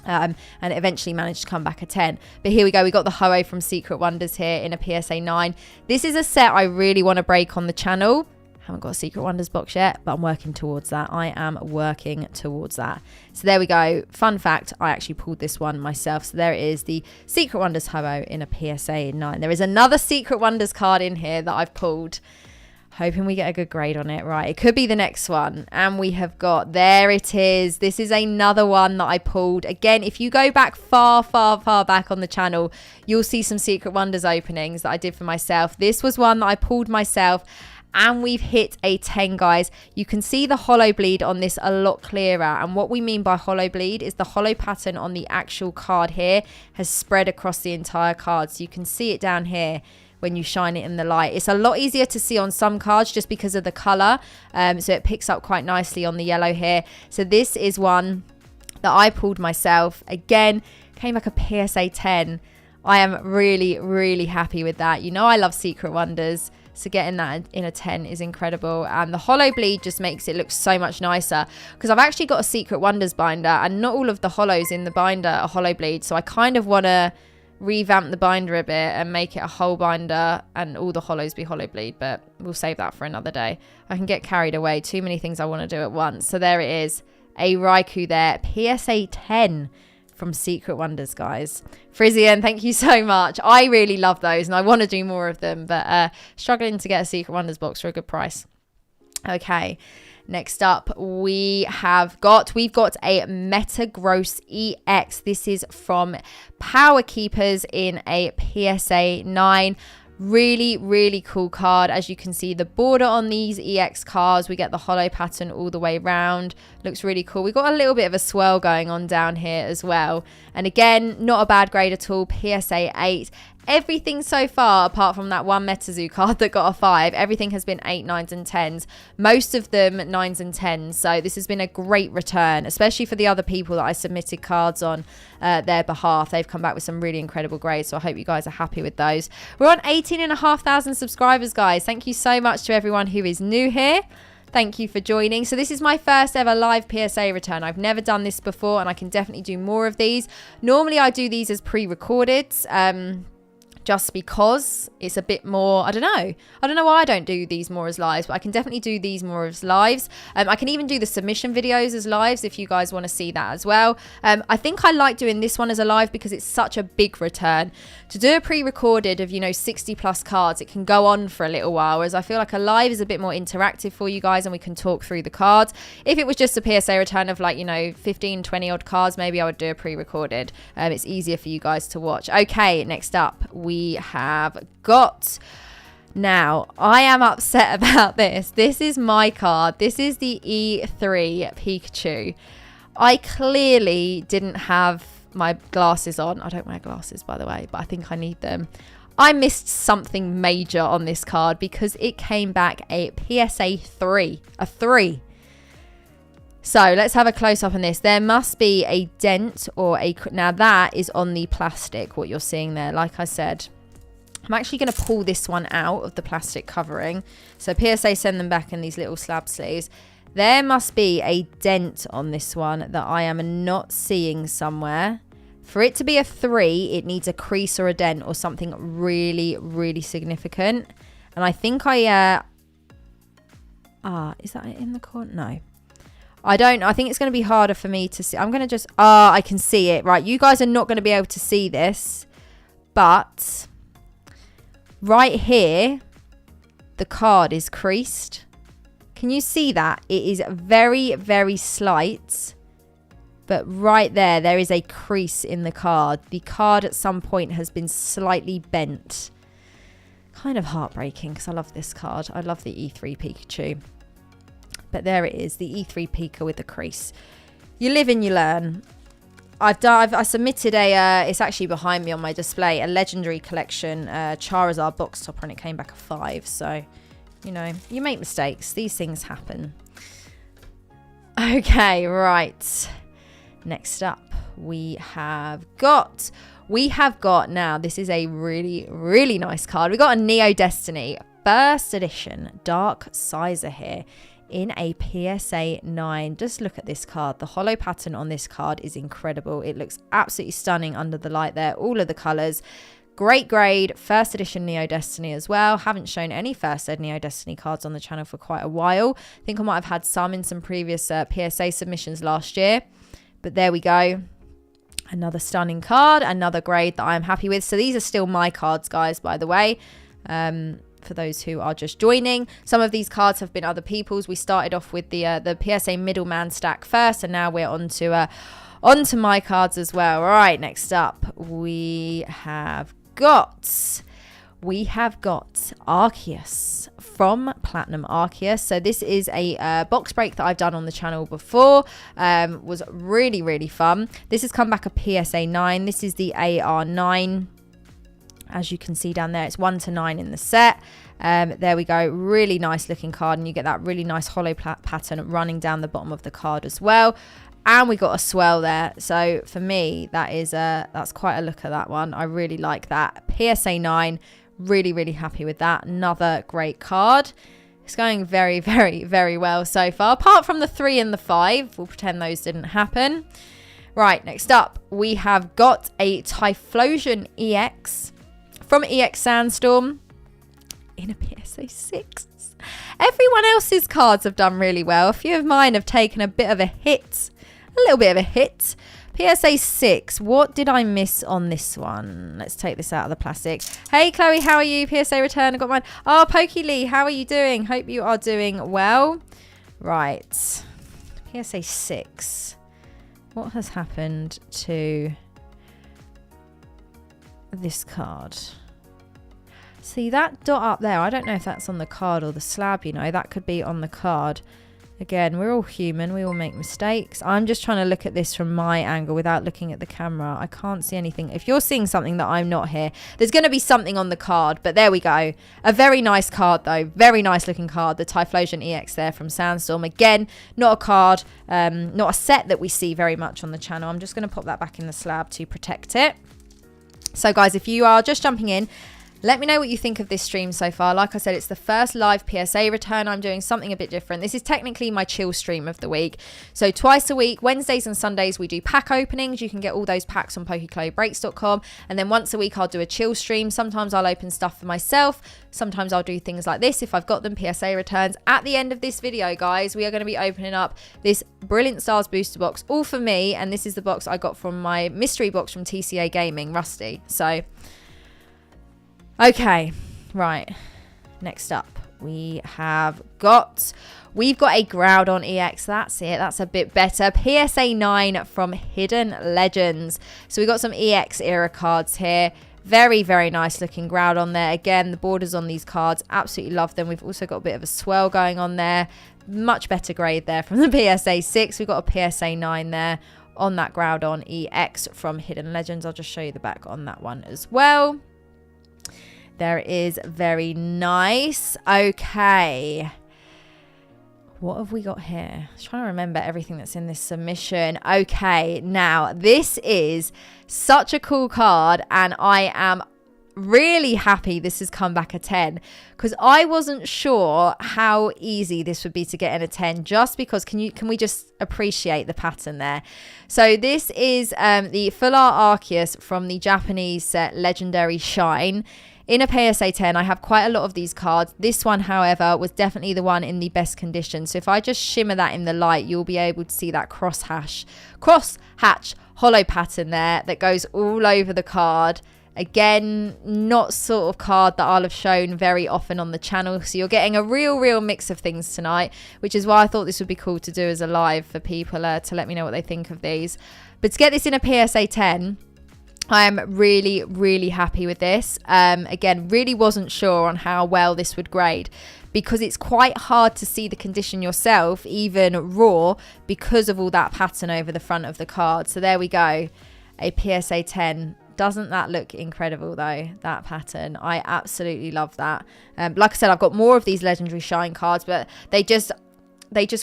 And it eventually managed to come back a 10. But here we go. We got the Ho-Oh from Secret Wonders here in a PSA 9. This is a set I really want to break on the channel. Haven't got a Secret Wonders box yet, but I'm working towards that. I am working towards that. So there we go. Fun fact, I actually pulled this one myself. So there it is, the Secret Wonders Ho-Oh in a PSA 9. There is another Secret Wonders card in here that I've pulled. Hoping we get a good grade on it. Right, it could be the next one. And we have got, there it is. This is another one that I pulled. Again, if you go back far back on the channel, you'll see some Secret Wonders openings that I did for myself. This was one that I pulled myself. And we've hit a 10, guys. You can see the holo bleed on this a lot clearer. And what we mean by holo bleed is the holo pattern on the actual card here has spread across the entire card. So you can see it down here when you shine it in the light. It's a lot easier to see on some cards just because of the color. So it picks up quite nicely on the yellow here. So this is one that I pulled myself. Again, came back a PSA 10. I am really happy with that. You know, I love Secret Wonders. So getting that in a 10 is incredible. And the holo bleed just makes it look so much nicer, because I've actually got a Secret Wonders binder and not all of the holos in the binder are holo bleed. So I kind of want to revamp the binder a bit and make it a whole binder and all the holos be holo bleed, but we'll save that for another day. I can get carried away. Too many things I want to do at once. So there it is. A Raikou there. PSA 10 from Secret Wonders, guys. Frisian, thank you so much. I really love those and I want to do more of them, but struggling to get a Secret Wonders box for a good price. Okay. Next up, we've got a Metagross EX. This is from Power Keepers in a PSA 9. Really cool card. As you can see, the border on these EX cards, we get the holo pattern all the way around. Looks really cool. We've got a little bit of a swirl going on down here as well. And again, not a bad grade at all. PSA 8. Everything so far, apart from that one MetaZoo card that got a 5, everything has been 8, 9s and 10s. Most of them 9s and 10s. So this has been a great return, especially for the other people that I submitted cards on their behalf. They've come back with some really incredible grades. So I hope you guys are happy with those. We're on 18,500 subscribers, guys. Thank you so much to everyone who is new here. Thank you for joining. So this is my first ever live PSA return. I've never done this before, and I can definitely do more of these. Normally I do these as pre-recorded, just because it's a bit more, I don't know why I don't do these more as lives, but I can definitely do these more as lives. I can even do the submission videos as lives if you guys want to see that as well. I think I like doing this one as a live because it's such a big return. To do a pre-recorded of, 60 plus cards, it can go on for a little while, whereas I feel like a live is a bit more interactive for you guys and we can talk through the cards. If it was just a PSA return of 15, 20 odd cards, maybe I would do a pre-recorded. It's easier for you guys to watch. Okay, next up we have got, now I am upset about this. This is my card. This is the E3 Pikachu. I clearly didn't have my glasses on. I don't wear glasses, by the way, but I think I need them. I missed something major on this card because it came back a PSA 3, a 3. So let's have a close up on this. There must be a dent or a, now that is on the plastic, what you're seeing there. Like I said, I'm actually going to pull this one out of the plastic covering. So PSA send them back in these little slab sleeves. There must be a dent on this one that I am not seeing somewhere. For it to be a 3, it needs a crease or a dent or something really, really significant. And I think is that in the corner? No. I don't. I think it's going to be harder for me to see. I'm going to just, I can see it. Right. You guys are not going to be able to see this. But right here, the card is creased. Can you see that? It is very, very slight. But right there, there is a crease in the card. The card at some point has been slightly bent. Kind of heartbreaking because I love this card. I love the E3 Pikachu. But there it is, the E3 Pika with the crease. You live and you learn. I submitted it's actually behind me on my display, a Legendary Collection Charizard box topper, and it came back a 5. So, you make mistakes. These things happen. Okay, right. Next up, we have got, now, this is a really, really nice card. We got a Neo Destiny First Edition Dark Sizer here in a PSA 9. Just look at this card. The holo pattern on this card is incredible. It looks absolutely stunning under the light there. All of the colours. Great grade. First edition Neo Destiny as well. Haven't shown any first ed Neo Destiny cards on the channel for quite a while. I think I might have had some in some previous PSA submissions last year. But there we go. Another stunning card. Another grade that I'm happy with. So these are still my cards, guys, by the way. For those who are just joining, some of these cards have been other people's. We started off with the PSA middleman stack first, and now we're onto my cards as well. All right, next up we have got Arceus from Platinum Arceus. So this is a box break that I've done on the channel before. Was really, really fun. This has come back a PSA 9. This is the AR9. As you can see down there, it's 1 to 9 in the set. There we go. Really nice looking card. And you get that really nice hollow pattern running down the bottom of the card as well. And we got a swell there. So for me, that's quite a look at that one. I really like that. PSA 9. Really, really happy with that. Another great card. It's going very, very, very well so far. Apart from the 3 and the 5. We'll pretend those didn't happen. Right, next up, we have got a Typhlosion EX from EX Sandstorm in a PSA 6. Everyone else's cards have done really well. A few of mine have taken a bit of a hit. A little bit of a hit. PSA 6. What did I miss on this one? Let's take this out of the plastic. Hey, Chloe, how are you? PSA Return. I got mine. Oh, Pokey Lee, how are you doing? Hope you are doing well. Right. PSA 6. What has happened to this card? See that dot up there? I don't know if that's on the card or the slab, that could be on the card. Again, we're all human. We all make mistakes. I'm just trying to look at this from my angle without looking at the camera. I can't see anything. If you're seeing something that I'm not here, there's going to be something on the card. But there we go. A very nice card, though. Very nice looking card. The Typhlosion EX there from Sandstorm. Again, not a card, not a set that we see very much on the channel. I'm just going to pop that back in the slab to protect it. So, guys, if you are just jumping in, let me know what you think of this stream so far. Like I said, it's the first live PSA return. I'm doing something a bit different. This is technically my chill stream of the week. So twice a week, Wednesdays and Sundays, we do pack openings. You can get all those packs on PokeClowBreaks.com. And then once a week, I'll do a chill stream. Sometimes I'll open stuff for myself. Sometimes I'll do things like this if I've got them, PSA returns. At the end of this video, guys, we are going to be opening up this Brilliant Stars booster box, all for me. And this is the box I got from my mystery box from TCA Gaming, Rusty. So... okay, right, next up we've got a Groudon EX. That's it, that's a bit better. PSA 9 from Hidden Legends. So we got some EX era cards here. Very, very nice looking Groudon there. Again, the borders on these cards, absolutely love them. We've also got a bit of a swirl going on there. Much better grade there from the PSA 6. We've got a PSA 9 there on that Groudon EX from Hidden Legends. I'll just show you the back on that one as well. There is very nice. Okay. What have we got here? I'm trying to remember everything that's in this submission. Okay. Now, this is such a cool card. And I am really happy this has come back a 10. Because I wasn't sure how easy this would be to get in a 10. Just because, can we just appreciate the pattern there? So this is the Full Art Arceus from the Japanese set Legendary Shine. In a PSA 10, I have quite a lot of these cards. This one, however, was definitely the one in the best condition. So if I just shimmer that in the light, you'll be able to see that crosshatch holo pattern there that goes all over the card. Again, not sort of card that I'll have shown very often on the channel. So you're getting a real mix of things tonight, which is why I thought this would be cool to do as a live for people to let me know what they think of these. But to get this in a PSA 10... I am really happy with this. Again, really wasn't sure on how well this would grade because it's quite hard to see the condition yourself, even raw, because of all that pattern over the front of the card. So there we go, a PSA 10. Doesn't that look incredible though, that pattern? I absolutely love that. Like I said, I've got more of these Legendary Shine cards, but they just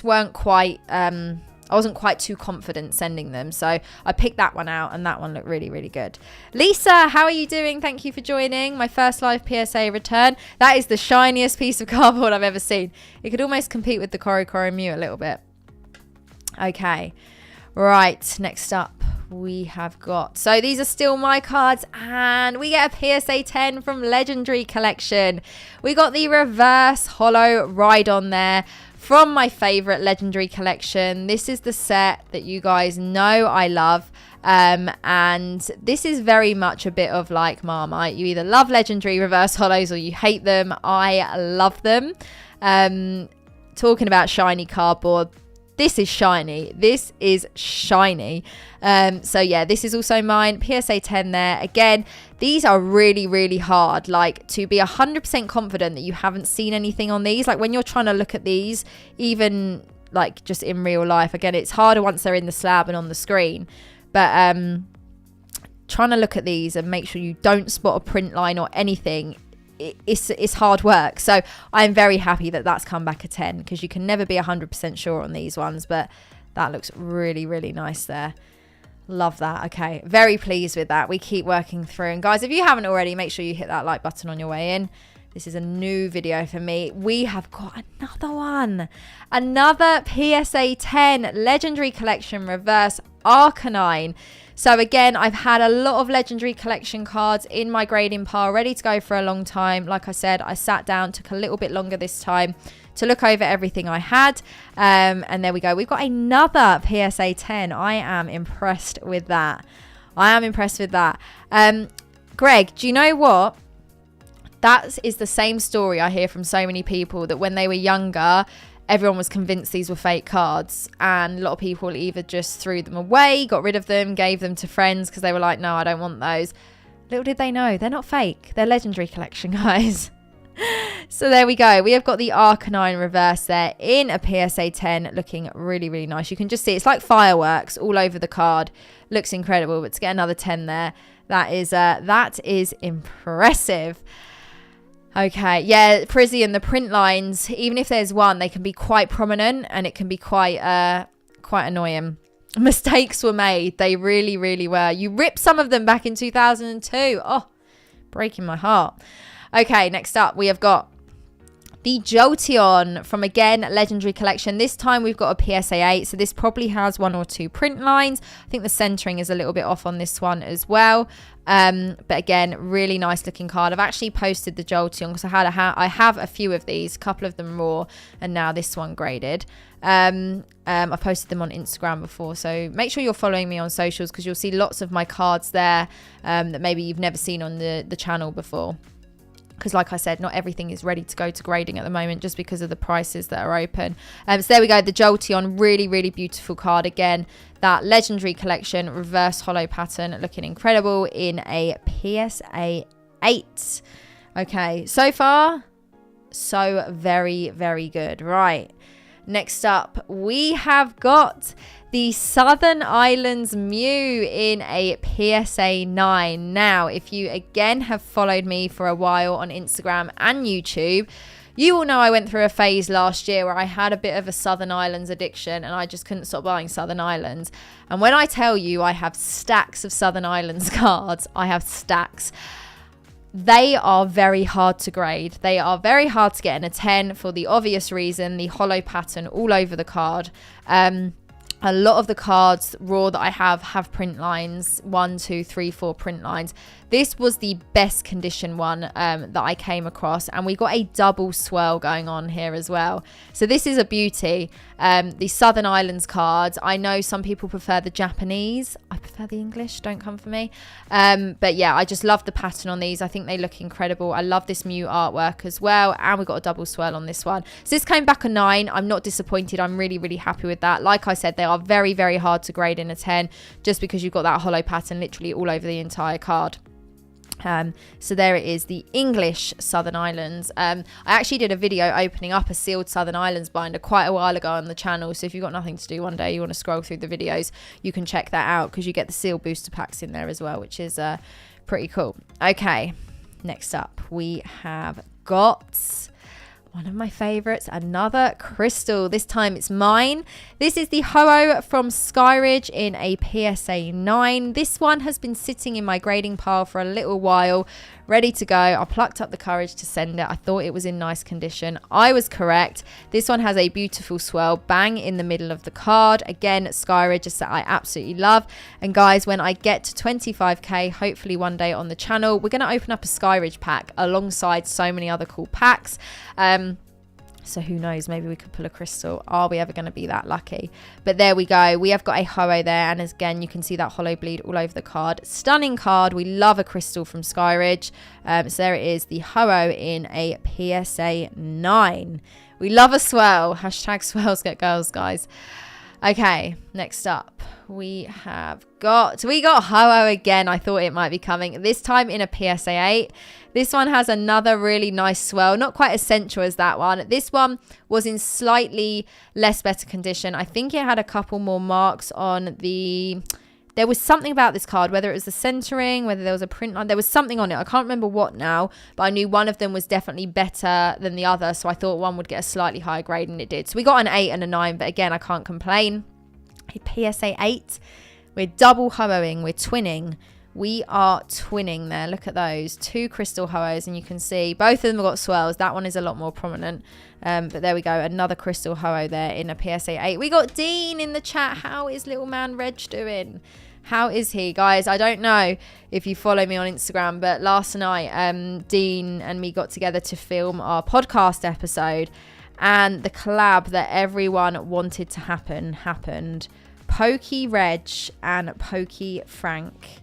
weren't quite... I wasn't quite too confident sending them. So I picked that one out and that one looked really good. Lisa, how are you doing? Thank you for joining my first live PSA return. That is the shiniest piece of cardboard I've ever seen. It could almost compete with the Korokoro Mew a little bit. Okay. Right. Next up we have got... so these are still my cards and we get a PSA 10 from Legendary Collection. We got the reverse holo Rhydon there. From my favorite Legendary Collection. This is the set that you guys know I love. And this is very much a bit of like Marmite. You either love Legendary Reverse Holos or you hate them. I love them. Talking about shiny cardboard. This is shiny. This is shiny. So yeah, this is also mine. PSA 10 there. Again, these are really hard. Like to be 100% confident that you haven't seen anything on these. Like when you're trying to look at these, even like just in real life. Again, it's harder once they're in the slab and on the screen. But trying to look at these and make sure you don't spot a print line or anything. It's hard work. So I'm very happy that that's come back a 10 because you can never be 100% sure on these ones, but that looks really nice there. Love that. Okay, very pleased with that. We keep working through, and guys, if you haven't already, make sure you hit that like button on your way in. This is a new video for me. We have got another one, another PSA 10 Legendary Collection Reverse Arcanine. So again, I've had a lot of Legendary Collection cards in my grading pile, ready to go for a long time. Like I said, I sat down, took a little bit longer this time to look over everything I had. And there we go. We've got another PSA 10. I am impressed with that. Greg, do you know what? That is the same story I hear from so many people, that when they were younger, everyone was convinced these were fake cards, and a lot of people either just threw them away, got rid of them, gave them to friends because they were like, no, I don't want those. Little did they know, they're not fake. They're Legendary Collection, guys. So there we go. We have got the Arcanine reverse there in a PSA 10, looking really, really nice. You can just see it's like fireworks all over the card. Looks incredible. But to get another 10 there, that is impressive. Okay, yeah, Prizzy and the print lines, even if there's one, they can be quite prominent and it can be quite annoying. Mistakes were made. They really, really were. You ripped some of them back in 2002. Oh, breaking my heart. Okay, next up, we have got the Jolteon from, again, Legendary Collection. This time we've got a PSA 8, so this probably has 1 or 2 print lines. I think the centering is a little bit off on this one as well. But again, really nice looking card. I've actually posted the Jolteon because I have a few of these, a couple of them raw, and now this one graded. I've posted them on Instagram before, so make sure you're following me on socials because you'll see lots of my cards there that maybe you've never seen on the channel before. Because like I said, not everything is ready to go to grading at the moment just because of the prices that are open. So there we go, the Jolteon, really, really beautiful card. Again, that Legendary Collection reverse holo pattern looking incredible in a PSA 8. Okay, so far, so very, very good. Right, next up, we have got the Southern Islands Mew in a PSA 9. Now, if you again have followed me for a while on Instagram and YouTube, you all know I went through a phase last year where I had a bit of a Southern Islands addiction and I just couldn't stop buying Southern Islands. And when I tell you I have stacks of Southern Islands cards, I have stacks. They are very hard to grade. They are very hard to get in a 10 for the obvious reason, the holo pattern all over the card. A lot of the cards raw that I have print lines, 1, 2, 3, 4 print lines. This was the best condition one that I came across, and we got a double swirl going on here as well. So this is a beauty. The Southern Islands cards, I know some people prefer the Japanese. I prefer the English, don't come for me. But yeah, I just love the pattern on these. I think they look incredible. I love this Mew artwork as well, and we got a double swirl on this one. So this came back a 9. I'm not disappointed. I'm really, really happy with that. Like I said, they are very, very hard to grade in a 10 just because you've got that holo pattern literally all over the entire card. So there it is, the English Southern Islands. I actually did a video opening up a sealed Southern Islands binder quite a while ago on the channel, so if you've got nothing to do one day, you want to scroll through the videos, you can check that out because you get the sealed booster packs in there as well, which is pretty cool. Okay, next up we have got one of my favorites, another crystal. This time it's mine. This is the Ho-Oh from Skyridge in a PSA 9. This one has been sitting in my grading pile for a little while, ready to go. I plucked up the courage to send it. I thought it was in nice condition. I was correct. This one has a beautiful swirl bang in the middle of the card. Again, Skyridge, a set I absolutely love. And guys, when I get to 25k, hopefully one day on the channel, we're going to open up a Skyridge pack alongside so many other cool packs. So who knows, maybe we could pull a crystal. Are we ever going to be that lucky? But there we go. We have got a Ho-Oh there. And again, you can see that holo bleed all over the card. Stunning card. We love a crystal from Skyridge. So there it is, the Ho-Oh in a PSA 9. We love a swirl. Hashtag swirls get girls, guys. Okay, next up we got Ho-Oh again. I thought it might be coming. This time in a PSA 8. This one has another really nice swirl. Not quite as sensual as that one. This one was in slightly less better condition. I think it had a couple more marks on the... There was something about this card, whether it was the centering, whether there was a print line. There was something on it. I can't remember what now, but I knew one of them was definitely better than the other. So I thought one would get a slightly higher grade, and it did. So we got an 8 and a 9, but again, I can't complain. A PSA 8. We're double Ho-ohing. We're twinning. We are twinning there. Look at those. 2 crystal Ho-ohs, and you can see both of them have got swirls. That one is a lot more prominent. But there we go. Another crystal Ho-Oh there in a PSA 8. We got Dean in the chat. How is little man Reg doing? How is he? Guys, I don't know if you follow me on Instagram, but last night Dean and me got together to film our podcast episode, and the collab that everyone wanted to happen happened. Pokey Reg and Pokey Frank.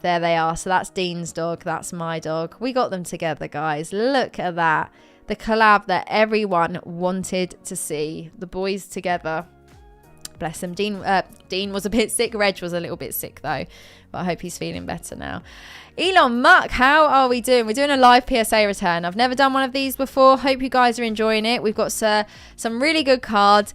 There they are. So that's Dean's dog. That's my dog. We got them together, guys. Look at that. The collab that everyone wanted to see. The boys together. bless him. Dean was a bit sick. Reg was a little bit sick though, but I hope he's feeling better now. Elon Muck, how are we doing? We're doing a live PSA return. I've never done one of these before. Hope you guys are enjoying it. We've got some really good cards.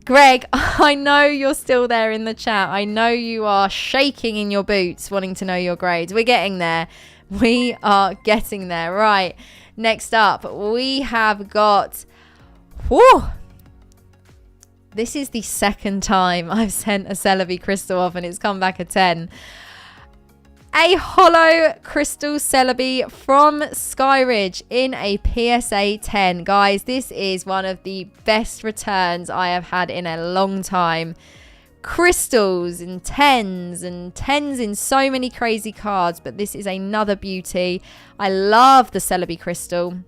Greg, I know you're still there in the chat. I know you are shaking in your boots wanting to know your grades. We're getting there. We are getting there. Right. Next up, we have got... Whew, this is the second time I've sent a Celebi crystal off and it's come back a 10. A holo crystal Celebi from Skyridge in a PSA 10. Guys, this is one of the best returns I have had in a long time. Crystals in 10s and 10s in so many crazy cards, but this is another beauty. I love the Celebi crystal.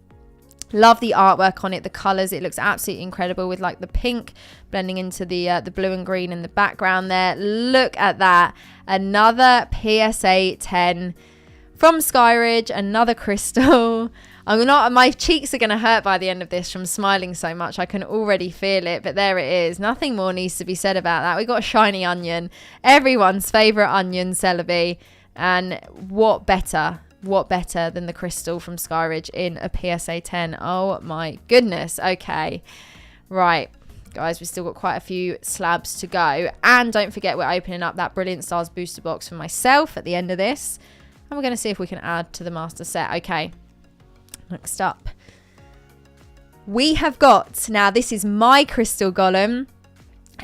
Love the artwork on it, the colors. It looks absolutely incredible with like the pink blending into the blue and green in the background there. Look at that. Another PSA 10 from Skyridge, another crystal. My cheeks are going to hurt by the end of this from smiling so much. I can already feel it, but there it is. Nothing more needs to be said about that. We got a shiny onion, everyone's favorite onion, Celebi. And what better than the crystal from Skyridge in a PSA 10? Oh my goodness. Okay, right guys, we've still got quite a few slabs to go, and don't forget we're opening up that Brilliant Stars booster box for myself at the end of this, and we're going to see if we can add to the master set. Okay, next up we have got, now this is my crystal golem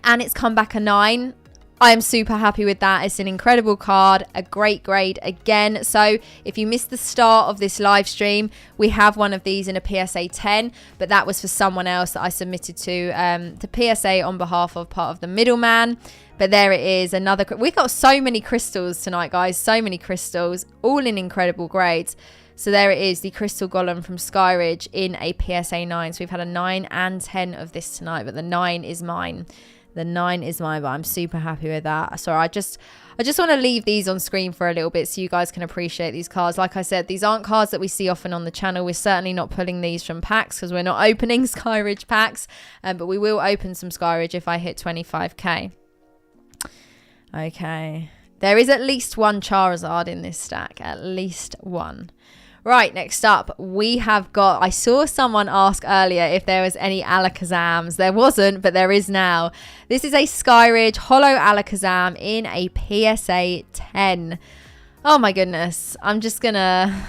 and it's come back a 9. I am super happy with that. It's an incredible card, a great grade again. So if you missed the start of this live stream, we have one of these in a PSA 10, but that was for someone else that I submitted to PSA on behalf of part of the middleman. But there it is, another. We've got so many crystals tonight, guys. So many crystals, all in incredible grades. So there it is, the crystal golem from Skyridge in a PSA 9. So we've had a 9 and 10 of this tonight, but the 9 is mine. The 9 is mine, but I'm super happy with that. So I just want to leave these on screen for a little bit so you guys can appreciate these cards. Like I said, these aren't cards that we see often on the channel. We're certainly not pulling these from packs because we're not opening Skyridge packs. But we will open some Skyridge if I hit 25k. Okay. There is at least one Charizard in this stack. At least one. Right, next up, we have got... I saw someone ask earlier if there was any Alakazams. There wasn't, but there is now. This is a Skyridge Holo Alakazam in a PSA 10. Oh my goodness. I'm just gonna...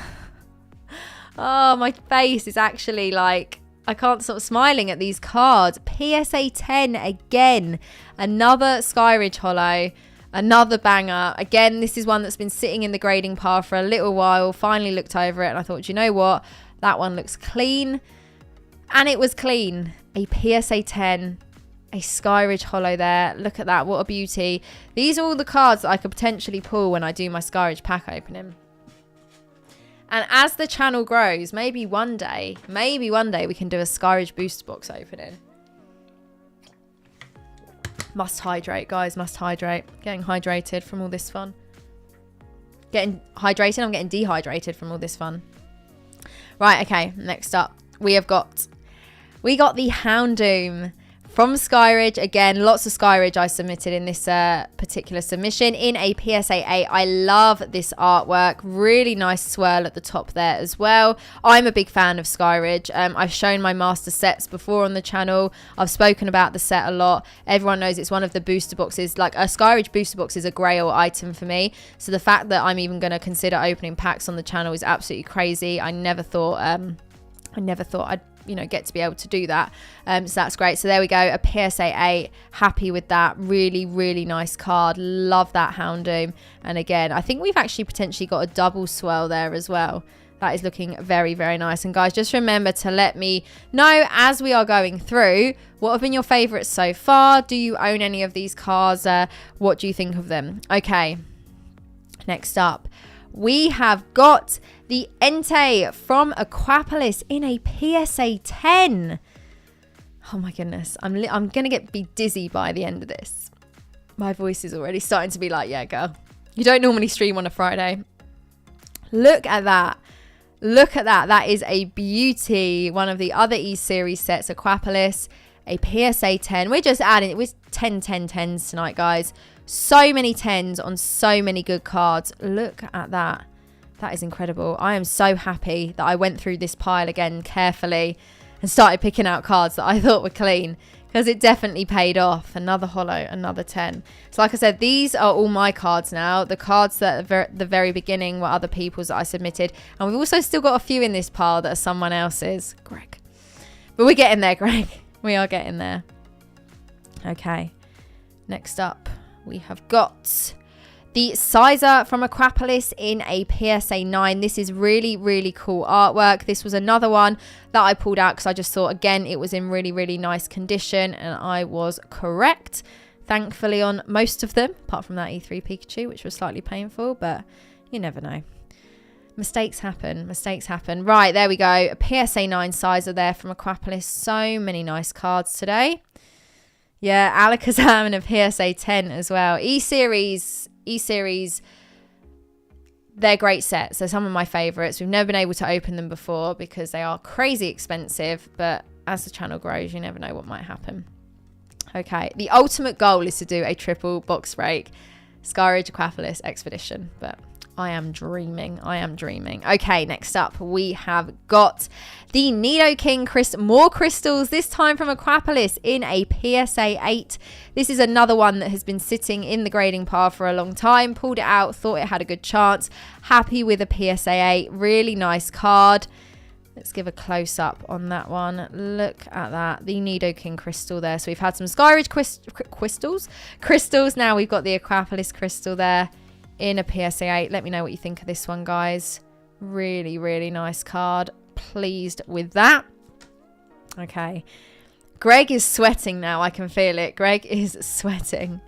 Oh, my face is actually like... I can't stop smiling at these cards. PSA 10 again. Another Skyridge Holo. Another banger. Again, this is one that's been sitting in the grading pile for a little while. Finally looked over it and I thought, you know what? That one looks clean. And it was clean. A PSA 10. A Skyridge Holo there. Look at that. What a beauty. These are all the cards that I could potentially pull when I do my Skyridge pack opening. And as the channel grows, maybe one day we can do a Skyridge booster box opening. Must hydrate, guys. Must hydrate. Getting hydrated from all this fun. Getting hydrated. I'm getting dehydrated from all this fun. Right, okay. Next up, we got the Houndoom from Skyridge. Again, lots of Skyridge I submitted in this particular submission in a PSA 8. I love this artwork. Really nice swirl at the top there as well. I'm a big fan of Skyridge. I've shown my master sets before on the channel. I've spoken about the set a lot. Everyone knows it's one of the booster boxes. Like a Skyridge booster box is a grail item for me. So the fact that I'm even going to consider opening packs on the channel is absolutely crazy. I never thought I'd get to be able to do that. So that's great. So there we go, a PSA 8. Happy with that. Really, really nice card. Love that Houndoom. And again, I think we've actually potentially got a double swirl there as well. That is looking very, very nice. And guys, just remember to let me know as we are going through what have been your favorites so far. Do you own any of these cards? What do you think of them? Okay, next up, we have got the Entei from Aquapolis in a PSA 10. Oh my goodness. I'm going to be dizzy by the end of this. My voice is already starting to be like, yeah, girl. You don't normally stream on a Friday. Look at that. Look at that. That is a beauty. One of the other E-Series sets, Aquapolis. a PSA 10. We're just adding it with 10 10s tonight, guys. So many 10s on so many good cards. Look at that. That is incredible. I am so happy that I went through this pile again carefully and started picking out cards that I thought were clean, because it definitely paid off. Another holo, another 10. So like I said, these are all my cards now. The cards that at the very beginning were other people's that I submitted. And we've also still got a few in this pile that are someone else's. Greg. But we're getting there, Greg. We are getting there. Okay. Next up, we have got the Sizer from Aquapolis in a PSA 9. This is really, really cool artwork. This was another one that I pulled out because I just thought, again, it was in really, really nice condition. And I was correct, thankfully, on most of them, apart from that E3 Pikachu, which was slightly painful. But you never know. Mistakes happen. Mistakes happen. Right, there we go. A PSA 9 Sizer there from Aquapolis. So many nice cards today. Yeah, Alakazam and a PSA 10 as well. E-Series, they're great sets. They're some of my favourites. We've never been able to open them before because they are crazy expensive. But as the channel grows, you never know what might happen. Okay, the ultimate goal is to do a triple box break. Skyridge Aquapolis Expedition. But I am dreaming. I am dreaming. Okay, next up we have got the Nidoking more crystals, this time from Aquapolis in a PSA 8. This is another one that has been sitting in the grading pile for a long time. Pulled it out, thought it had a good chance. Happy with a PSA 8. Really nice card. Let's give a close up on that one. Look at that. The Nidoking crystal there. So we've had some Skyridge crystals. Now we've got the Aquapolis crystal there in a PSA 8. Let me know what you think of this one, guys. Really, really nice card. Pleased with that. Okay. Greg is sweating now. I can feel it. Greg is sweating.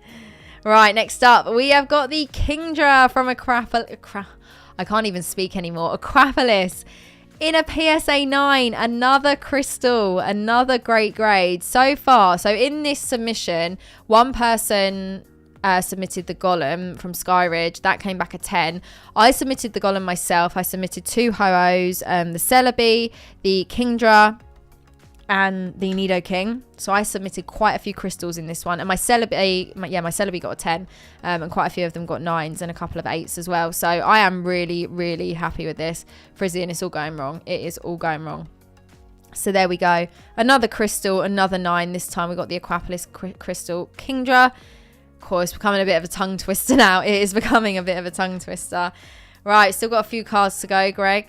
Right, next up, we have got the Kingdra from I can't even speak anymore. Aquapolis in a PSA 9. Another crystal. Another great grade so far. So in this submission, one person submitted the Golem from Skyridge. That came back a 10. I submitted the Golem myself. I submitted 2 Ho-Ohs, the Celebi, the Kingdra, and the Nidoking. So I submitted quite a few crystals in this one. And my Celebi, my Celebi got a 10. And quite a few of them got 9s and a couple of 8s as well. So I am really, really happy with this. Frizzy, and it's all going wrong. It is all going wrong. So there we go. Another crystal, another 9. This time we got the Aquapolis crystal Kingdra. Of course, becoming a bit of a tongue twister now. It is becoming a bit of a tongue twister. Right, still got a few cards to go, Greg.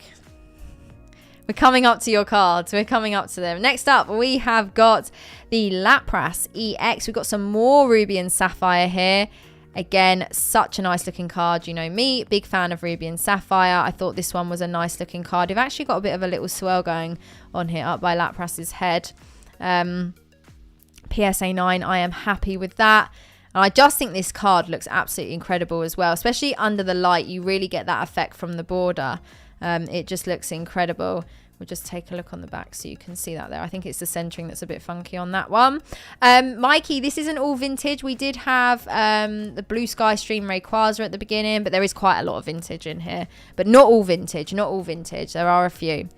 We're coming up to your cards. We're coming up to them. Next up, we have got the Lapras EX. We've got some more Ruby and Sapphire here. Again, such a nice looking card. You know me, big fan of Ruby and Sapphire. I thought this one was a nice looking card. We've actually got a bit of a little swirl going on here up by Lapras's head. PSA 9, I am happy with that. And I just think this card looks absolutely incredible as well. Especially under the light, you really get that effect from the border. It just looks incredible. We'll just take a look on the back so you can see that there. I think it's the centering that's a bit funky on that one. Mikey, this isn't all vintage. We did have the Blue Sky Stream Rayquaza at the beginning, but there is quite a lot of vintage in here. But not all vintage, not all vintage. There are a few.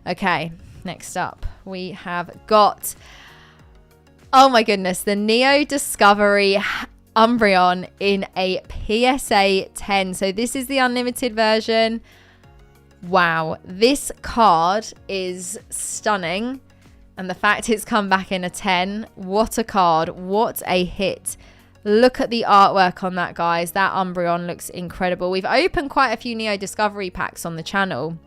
Okay, next up we have got, oh my goodness, the Neo Discovery Umbreon in a PSA 10. So this is the unlimited version. Wow, this card is stunning. And the fact it's come back in a 10, what a card, what a hit. Look at the artwork on that, guys. That Umbreon looks incredible. We've opened quite a few Neo Discovery packs on the channel.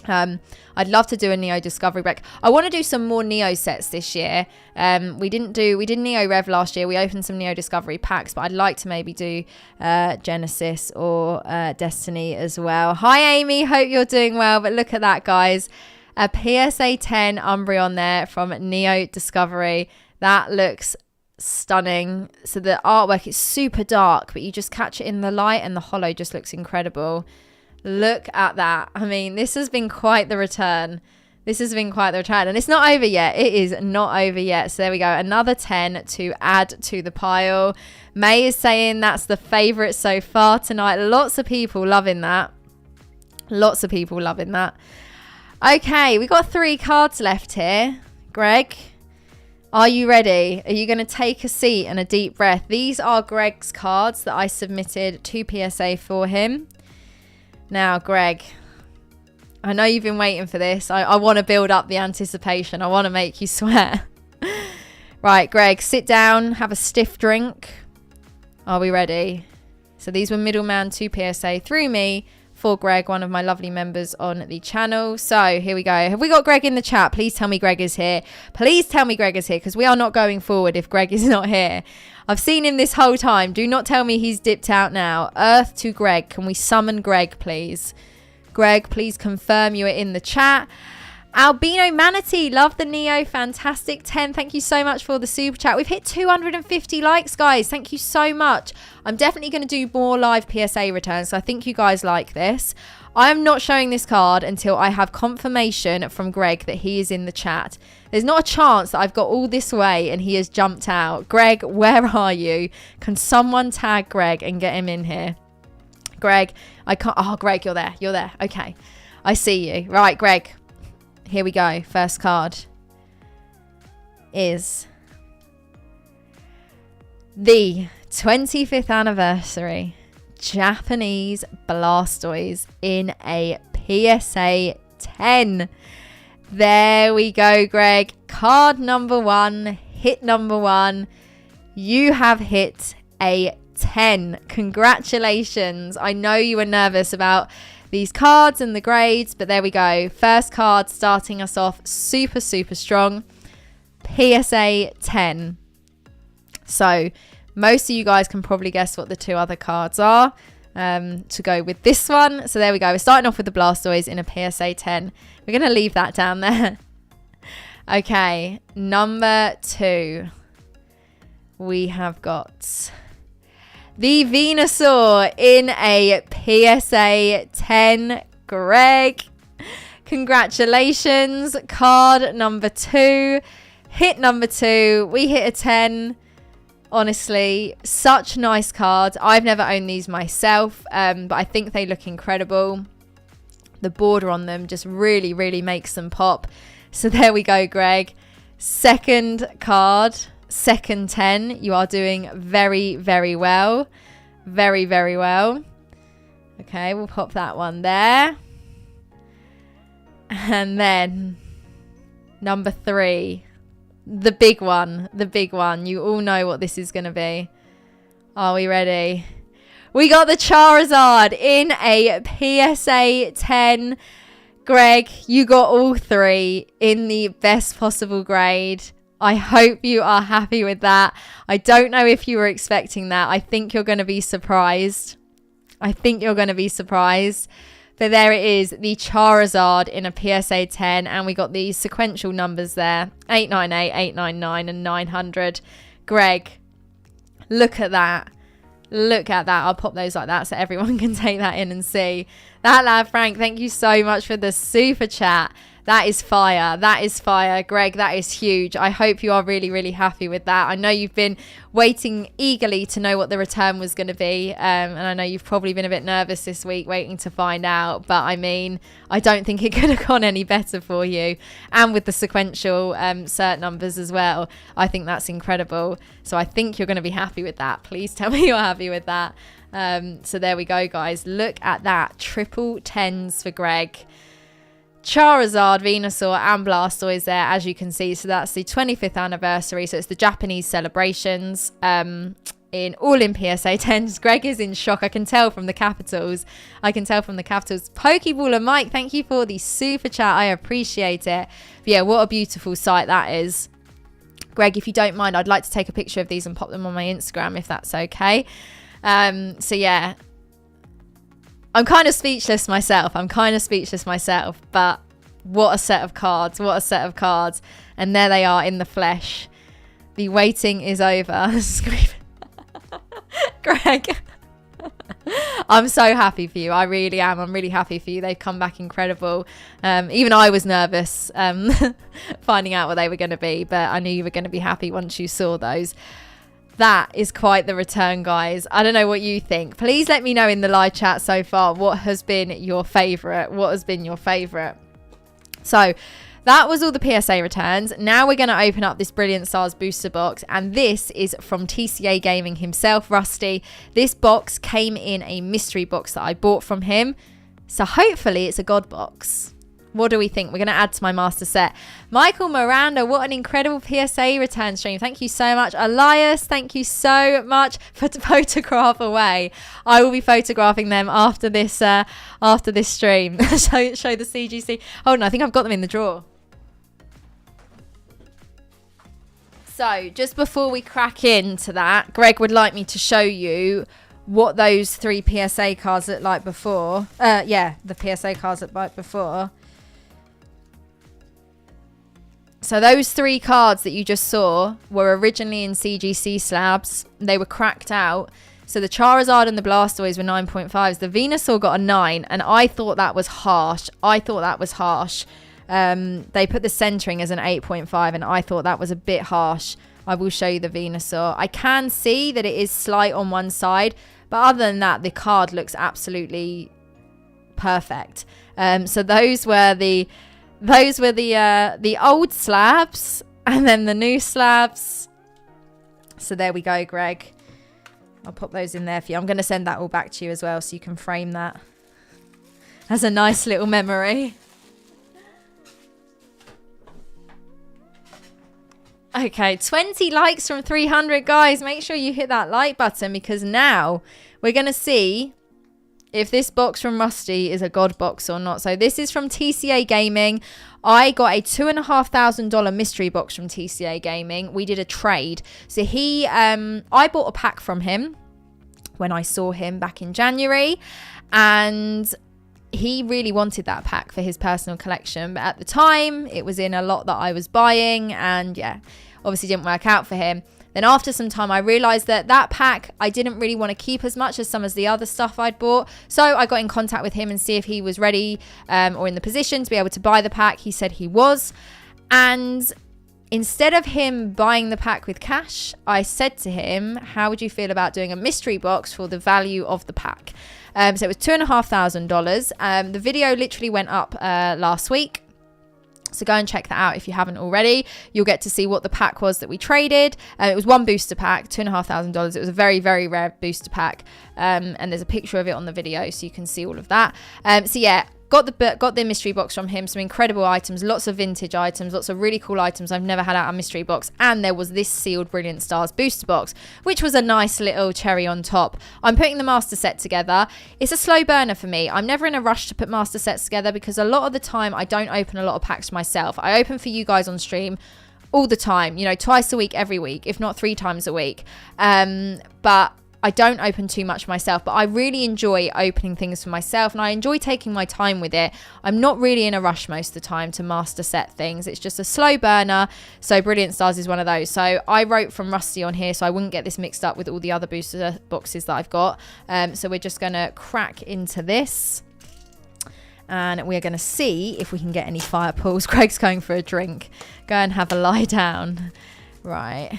I'd love to do a Neo Discovery pack. I want to do some more Neo sets this year. We did Neo Rev last year. We opened some Neo Discovery packs, but I'd like to maybe do Genesis or Destiny as well. Hi Amy, hope you're doing well. But look at that, guys. A PSA 10 Umbreon there from Neo Discovery. That looks stunning. So the artwork is super dark, but you just catch it in the light and the holo just looks incredible. Look at that. I mean, this has been quite the return. This has been quite the return. And it's not over yet. It is not over yet. So there we go. Another 10 to add to the pile. May is saying that's the favourite so far tonight. Lots of people loving that. Lots of people loving that. Okay, we got 3 cards left here. Greg, Are you ready? Are you going to take a seat and a deep breath? These are Greg's cards that I submitted to PSA for him. Now, Greg, I know you've been waiting for this. I want to build up the anticipation. I want to make you sweat. Right, Greg, sit down, have a stiff drink. Are we ready? So these were middleman to PSA through me for Greg, one of my lovely members on the channel. So here we go. Have we got Greg in the chat? Please tell me Greg is here. Please tell me Greg is here, because we are not going forward if Greg is not here. I've seen him this whole time. Do not tell me he's dipped out now. Earth to Greg. Can we summon Greg, please? Greg, please confirm you are in the chat. Albino Manatee, love the Neo, fantastic. 10, thank you so much for the super chat. We've hit 250 likes, guys. Thank you so much. I'm definitely going to do more live PSA returns, so I think you guys like this. I am not showing this card until I have confirmation from Greg that he is in the chat. There's not a chance that I've got all this way and he has jumped out. Greg, where are you? Can someone tag Greg and get him in here? Greg, I can't. Oh, Greg, you're there. You're there. Okay. I see you. Right, Greg. Here we go. First card is the 25th anniversary Japanese Blastoise in a PSA 10. There we go, Greg. Card number 1, hit number 1. You have hit a 10. Congratulations. I know you were nervous about these cards and the grades, but there we go. First card starting us off super, super strong. PSA 10. So most of you guys can probably guess what the two other cards are to go with this one. So there we go. We're starting off with the Blastoise in a PSA 10. We're going to leave that down there. Okay, number 2. We have got the Venusaur in a PSA 10. Greg, congratulations. Card number 2. Hit number 2. We hit a 10. Honestly, such nice cards. I've never owned these myself, but I think they look incredible. The border on them just really, really makes them pop. So there we go, Greg. Second card. Second 10. You are doing very, very well. Very, very well. Okay, we'll pop that one there. And then number 3. The big one. The big one. You all know what this is going to be. Are we ready? We got the Charizard in a PSA 10. Greg, you got all 3 in the best possible grade. I hope you are happy with that. I don't know if you were expecting that. I think you're going to be surprised. But there it is, the Charizard in a PSA 10. And we got the sequential numbers there. 898, 899 and 900. Greg, look at that. Look at that. I'll pop those like that so everyone can take that in and see. That lad Frank, thank you so much for the super chat. That is fire. That is fire. Greg, that is huge. I hope you are really, really happy with that. I know you've been waiting eagerly to know what the return was going to be. And I know you've probably been a bit nervous this week waiting to find out. But I mean, I don't think it could have gone any better for you. And with the sequential cert numbers as well, I think that's incredible. So I think you're going to be happy with that. Please tell me you're happy with that. So there we go, guys. Look at that. Triple 10s for Greg. Charizard, Venusaur and Blastoise there, as you can see. So that's the 25th anniversary. So it's the Japanese celebrations in PSA 10s. Greg is in shock. I can tell from the capitals. Pokeballer Mike, thank you for the super chat. I appreciate it. But yeah, what a beautiful sight that is. Greg, if you don't mind, I'd like to take a picture of these and pop them on my Instagram if that's okay. So yeah, I'm kind of speechless myself, but what a set of cards. And there they are in the flesh. The waiting is over. Greg, I'm so happy for you. I really am. I'm really happy for you. They've come back incredible. Even I was nervous finding out what they were going to be, but I knew you were going to be happy once you saw those. That is quite the return, guys. I don't know what you think. Please let me know in the live chat so far what has been your favourite. So that was all the PSA returns. Now we're going to open up this Brilliant Stars booster box, and this is from TCA Gaming himself, Rusty. This box came in a mystery box that I bought from him, so hopefully it's a God box. What do we think? We're going to add to my master set. Michael Miranda, what an incredible PSA return stream. Thank you so much. Elias, thank you so much for the photograph away. I will be photographing them after this stream. show the CGC. Hold on, I think I've got them in the drawer. So just before we crack into that, Greg would like me to show you what those 3 PSA cards looked like before. The PSA cards looked like before. So those 3 cards that you just saw were originally in CGC slabs. They were cracked out. So the Charizard and the Blastoise were 9.5s. The Venusaur got a 9, and I thought that was harsh. They put the centering as an 8.5, and I thought that was a bit harsh. I will show you the Venusaur. I can see that it is slight on one side, but other than that, the card looks absolutely perfect. So those were the old slabs, and then the new slabs. So there we go, Greg. I'll pop those in there for you. I'm going to send that all back to you as well, so you can frame that as a nice little memory. Okay, 20 likes from 300, guys. Make sure you hit that like button, because now we're going to see if this box from Rusty is a God box or not. So this is from TCA Gaming. I got a $2,500 mystery box from TCA Gaming. We did a trade. So I bought a pack from him when I saw him back in January, and he really wanted that pack for his personal collection. But at the time, it was in a lot that I was buying, and yeah, obviously didn't work out for him. Then after some time, I realized that pack I didn't really want to keep as much as some of the other stuff I'd bought. So I got in contact with him and see if he was ready or in the position to be able to buy the pack. He said he was. And instead of him buying the pack with cash, I said to him, how would you feel about doing a mystery box for the value of the pack? So it was $2,500. The video literally went up last week. So go and check that out if you haven't already. You'll get to see what the pack was that we traded. It was one booster pack, $2,500. It was a very, very rare booster pack. And there's a picture of it on the video, so you can see all of that. So yeah, got the mystery box from him. Some incredible items, lots of vintage items, lots of really cool items I've never had out of a mystery box. And there was this sealed Brilliant Stars booster box, which was a nice little cherry on top. I'm putting the master set together. It's a slow burner for me. I'm never in a rush to put master sets together, because a lot of the time I don't open a lot of packs myself. I open for you guys on stream all the time, twice a week, every week, if not 3 times a week. But I don't open too much myself, but I really enjoy opening things for myself, and I enjoy taking my time with it. I'm not really in a rush most of the time to master set things. It's just a slow burner. So Brilliant Stars is one of those. So I wrote from Rusty on here, so I wouldn't get this mixed up with all the other booster boxes that I've got. So we're just going to crack into this, and we're going to see if we can get any fire pulls. Greg's going for a drink. Go and have a lie down. Right.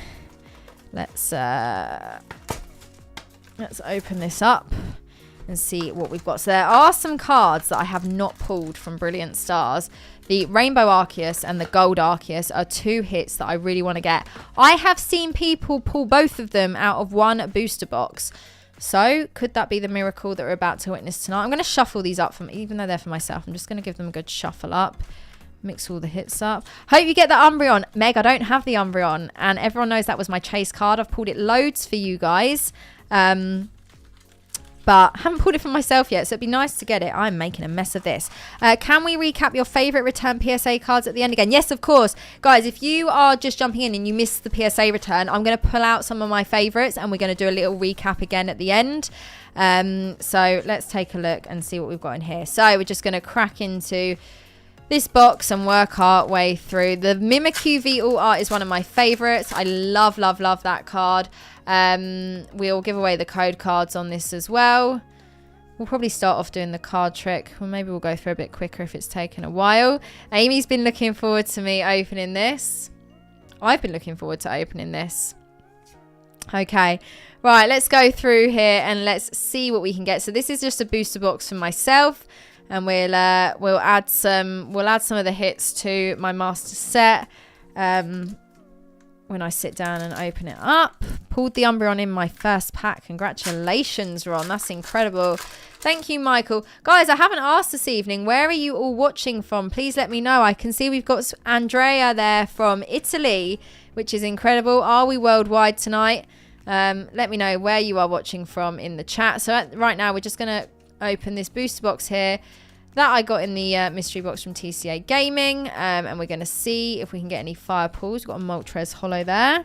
Let's open this up and see what we've got. So there are some cards that I have not pulled from Brilliant Stars. The Rainbow Arceus and the Gold Arceus are 2 hits that I really want to get. I have seen people pull both of them out of one booster box. So could that be the miracle that we're about to witness tonight? I'm going to shuffle these up, even though they're for myself. I'm just going to give them a good shuffle up. Mix all the hits up. Hope you get the Umbreon. Meg, I don't have the Umbreon, and everyone knows that was my chase card. I've pulled it loads for you guys. But I haven't pulled it for myself yet, so it'd be nice to get it. I'm making a mess of this. Can we recap your favorite return PSA cards at the end again? Yes, of course. Guys, if you are just jumping in and you missed the PSA return, I'm going to pull out some of my favorites, and we're going to do a little recap again at the end. So let's take a look and see what we've got in here. So we're just going to crack into this box and work our way through. The Mimikyu V All Art is one of my favorites. I love that card. We'll give away the code cards on this as well. We'll probably start off doing the card trick. Well, maybe we'll go through a bit quicker if it's taken a while. Amy's been looking forward to me opening this. I've been looking forward to opening this. Okay, right, let's go through here and let's see what we can get. So this is just a booster box for myself. and we'll add some of the hits to my master set when I sit down and open it up. Pulled the Umbreon in my first pack. Congratulations, Ron. That's incredible. Thank you, Michael. Guys, I haven't asked this evening, where are you all watching from? Please let me know. I can see we've got Andrea there from Italy, which is incredible. Are we worldwide tonight? Let me know where you are watching from in the chat. So right now, we're just going to open this booster box here that I got in the mystery box from TCA Gaming. And we're going to see if we can get any fire pulls. We've got a Moltres holo there.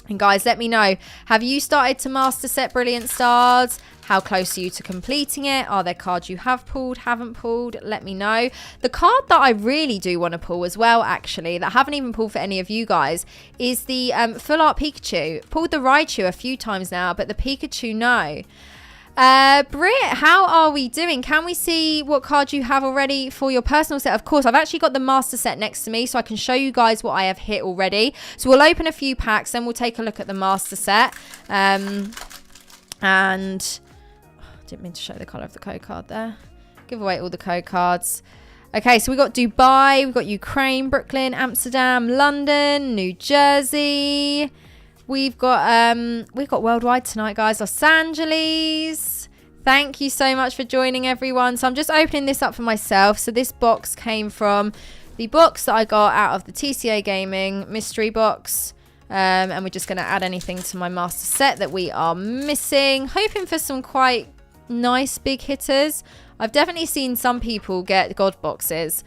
And guys, let me know, have you started to master set Brilliant Stars? How close are you to completing it? Are there cards you have pulled, haven't pulled? Let me know. The card that I really do want to pull as well, actually, that I haven't even pulled for any of you guys, is the Full Art Pikachu. Pulled the Raichu a few times now, but the Pikachu, no. Britt, how are we doing? Can we see what card you have already for your personal set? Of course, I've actually got the master set next to me, so I can show you guys what I have hit already. So we'll open a few packs, then we'll take a look at the master set. And didn't mean to show the colour of the code card there. Give away all the code cards. Okay, so we got Dubai, we've got Ukraine, Brooklyn, Amsterdam, London, New Jersey. We've got worldwide tonight, guys. Los Angeles. Thank you so much for joining, everyone. So I'm just opening this up for myself. So this box came from the box that I got out of the TCA Gaming mystery box. And we're just going to add anything to my master set that we are missing. Hoping for some quite nice big hitters. I've definitely seen some people get God boxes.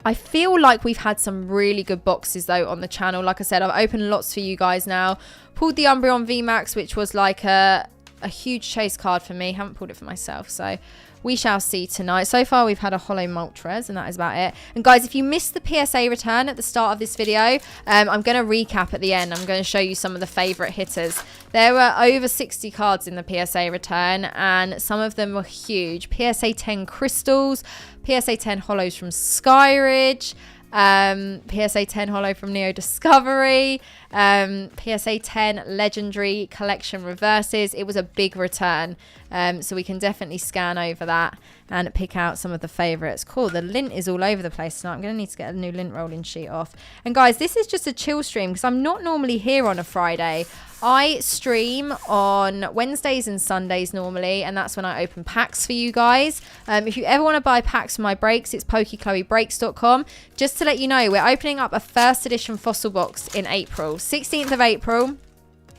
I feel like we've had some really good boxes though on the channel. Like I said, I've opened lots for you guys now. Pulled the Umbreon VMAX, which was like a huge chase card for me. Haven't pulled it for myself, so we shall see tonight. So far, we've had a holo Moltres, and that is about it. And guys, if you missed the PSA return at the start of this video, I'm going to recap at the end. I'm going to show you some of the favourite hitters. There were over 60 cards in the PSA return, and some of them were huge. PSA 10 Crystals, PSA 10 Holos from Skyridge, PSA 10 holo from Neo Discovery, PSA 10 Legendary Collection Reverses. It was a big return, so we can definitely scan over that and pick out some of the favorites. Cool, the lint is all over the place tonight. I'm going to need to get a new lint rolling sheet off. And guys, this is just a chill stream because I'm not normally here on a Friday. I stream on Wednesdays and Sundays normally, and that's when I open packs for you guys. If you ever want to buy packs for my breaks, it's pokechloebreaks.com. Just to let you know, we're opening up a first edition fossil box in April, 16th of April.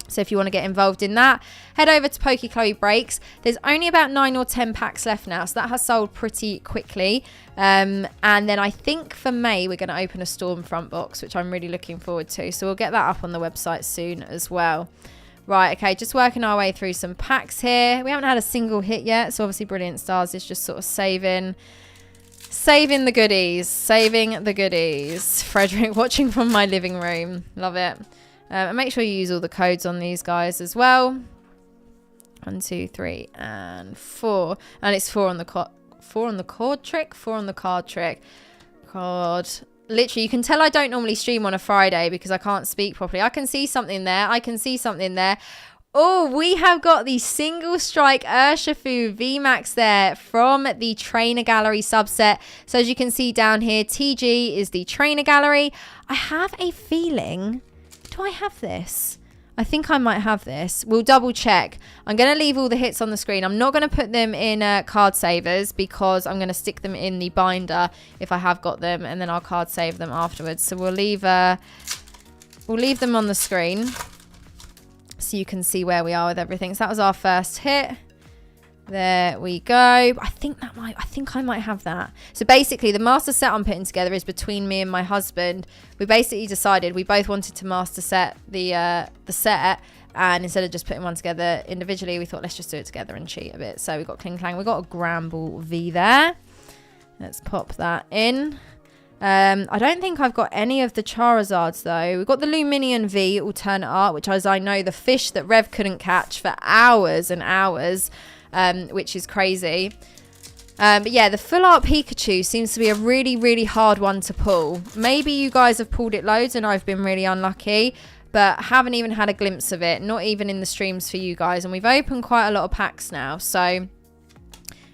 So if you want to get involved in that, head over to Pokechloe Breaks. There's only about 9 or 10 packs left now, so that has sold pretty quickly. And then I think for May, we're going to open a Stormfront box, which I'm really looking forward to. So we'll get that up on the website soon as well. Right, okay, just working our way through some packs here. We haven't had a single hit yet, so obviously Brilliant Stars is just sort of saving the goodies. Saving the goodies. Frederick watching from my living room. Love it. And make sure you use all the codes on these guys as well. 1, 2, 3, and 4. And it's 4 on the card trick. 4 on the card trick. God. Literally, you can tell I don't normally stream on a Friday because I can't speak properly. I can see something there. Oh, we have got the single strike Urshifu VMAX there from the Trainer Gallery subset. So as you can see down here, TG is the Trainer Gallery. I have a feeling... Do I have this? I think I might have this. We'll double check. I'm going to leave all the hits on the screen. I'm not going to put them in card savers because I'm going to stick them in the binder if I have got them, and then I'll card save them afterwards. So we'll leave them on the screen so you can see where we are with everything. So that was our first hit. There we go. I think I might have that. So basically the master set I'm putting together is between me and my husband. We basically decided we both wanted to master set the set, and instead of just putting one together individually, we thought let's just do it together and cheat a bit. So we got Kling Clang, we got a Gramble V there. Let's pop that in. I don't think I've got any of the Charizards though. We've got the Luminion V alternate art, which as I know the fish that Rev couldn't catch for hours and hours. Which is crazy. But yeah, the Full Art Pikachu seems to be a really, really hard one to pull. Maybe you guys have pulled it loads and I've been really unlucky, but haven't even had a glimpse of it, not even in the streams for you guys. And we've opened quite a lot of packs now, so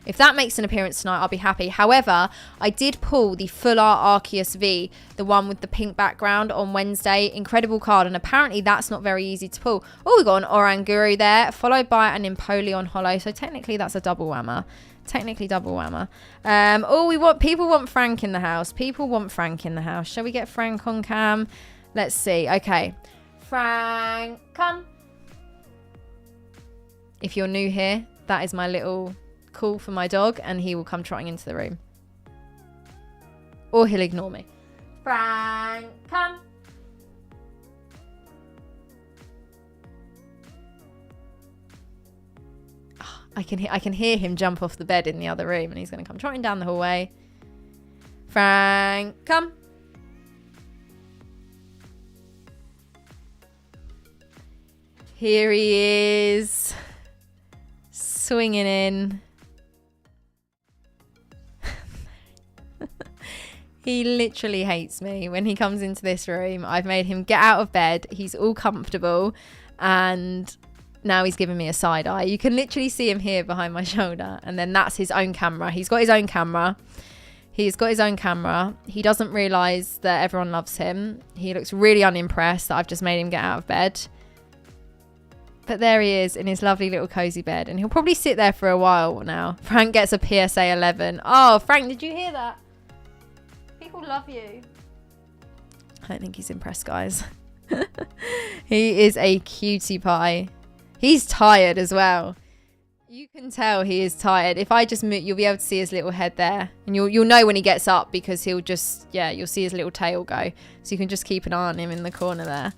If that makes an appearance tonight, I'll be happy. However, I did pull the Full Art Arceus V, the one with the pink background, on Wednesday. Incredible card, and apparently that's not very easy to pull. Oh, we got an Oranguru there, followed by an Empoleon Holo. So technically that's a double whammer. People want Frank in the house. Shall we get Frank on cam? Let's see. Okay. Frank, come. If you're new here, that is my little call for my dog, and he will come trotting into the room. Or he'll ignore me. Frank, come. Oh, I can hear him jump off the bed in the other room, and he's going to come trotting down the hallway. Frank, come. Here he is. Swinging in. He literally hates me when he comes into this room. I've made him get out of bed. He's all comfortable. And now he's giving me a side eye. You can literally see him here behind my shoulder. And then that's his own camera. He's got his own camera. He doesn't realise that everyone loves him. He looks really unimpressed that I've just made him get out of bed. But there he is in his lovely little cozy bed. And he'll probably sit there for a while now. Frank gets a PSA 11. Oh, Frank, did you hear that? People love you. I don't think he's impressed, guys. He is a cutie pie. He's tired as well. You can tell he is tired. If I just move, you'll be able to see his little head there. And you'll know when he gets up, because he'll just, you'll see his little tail go. So you can just keep an eye on him in the corner there.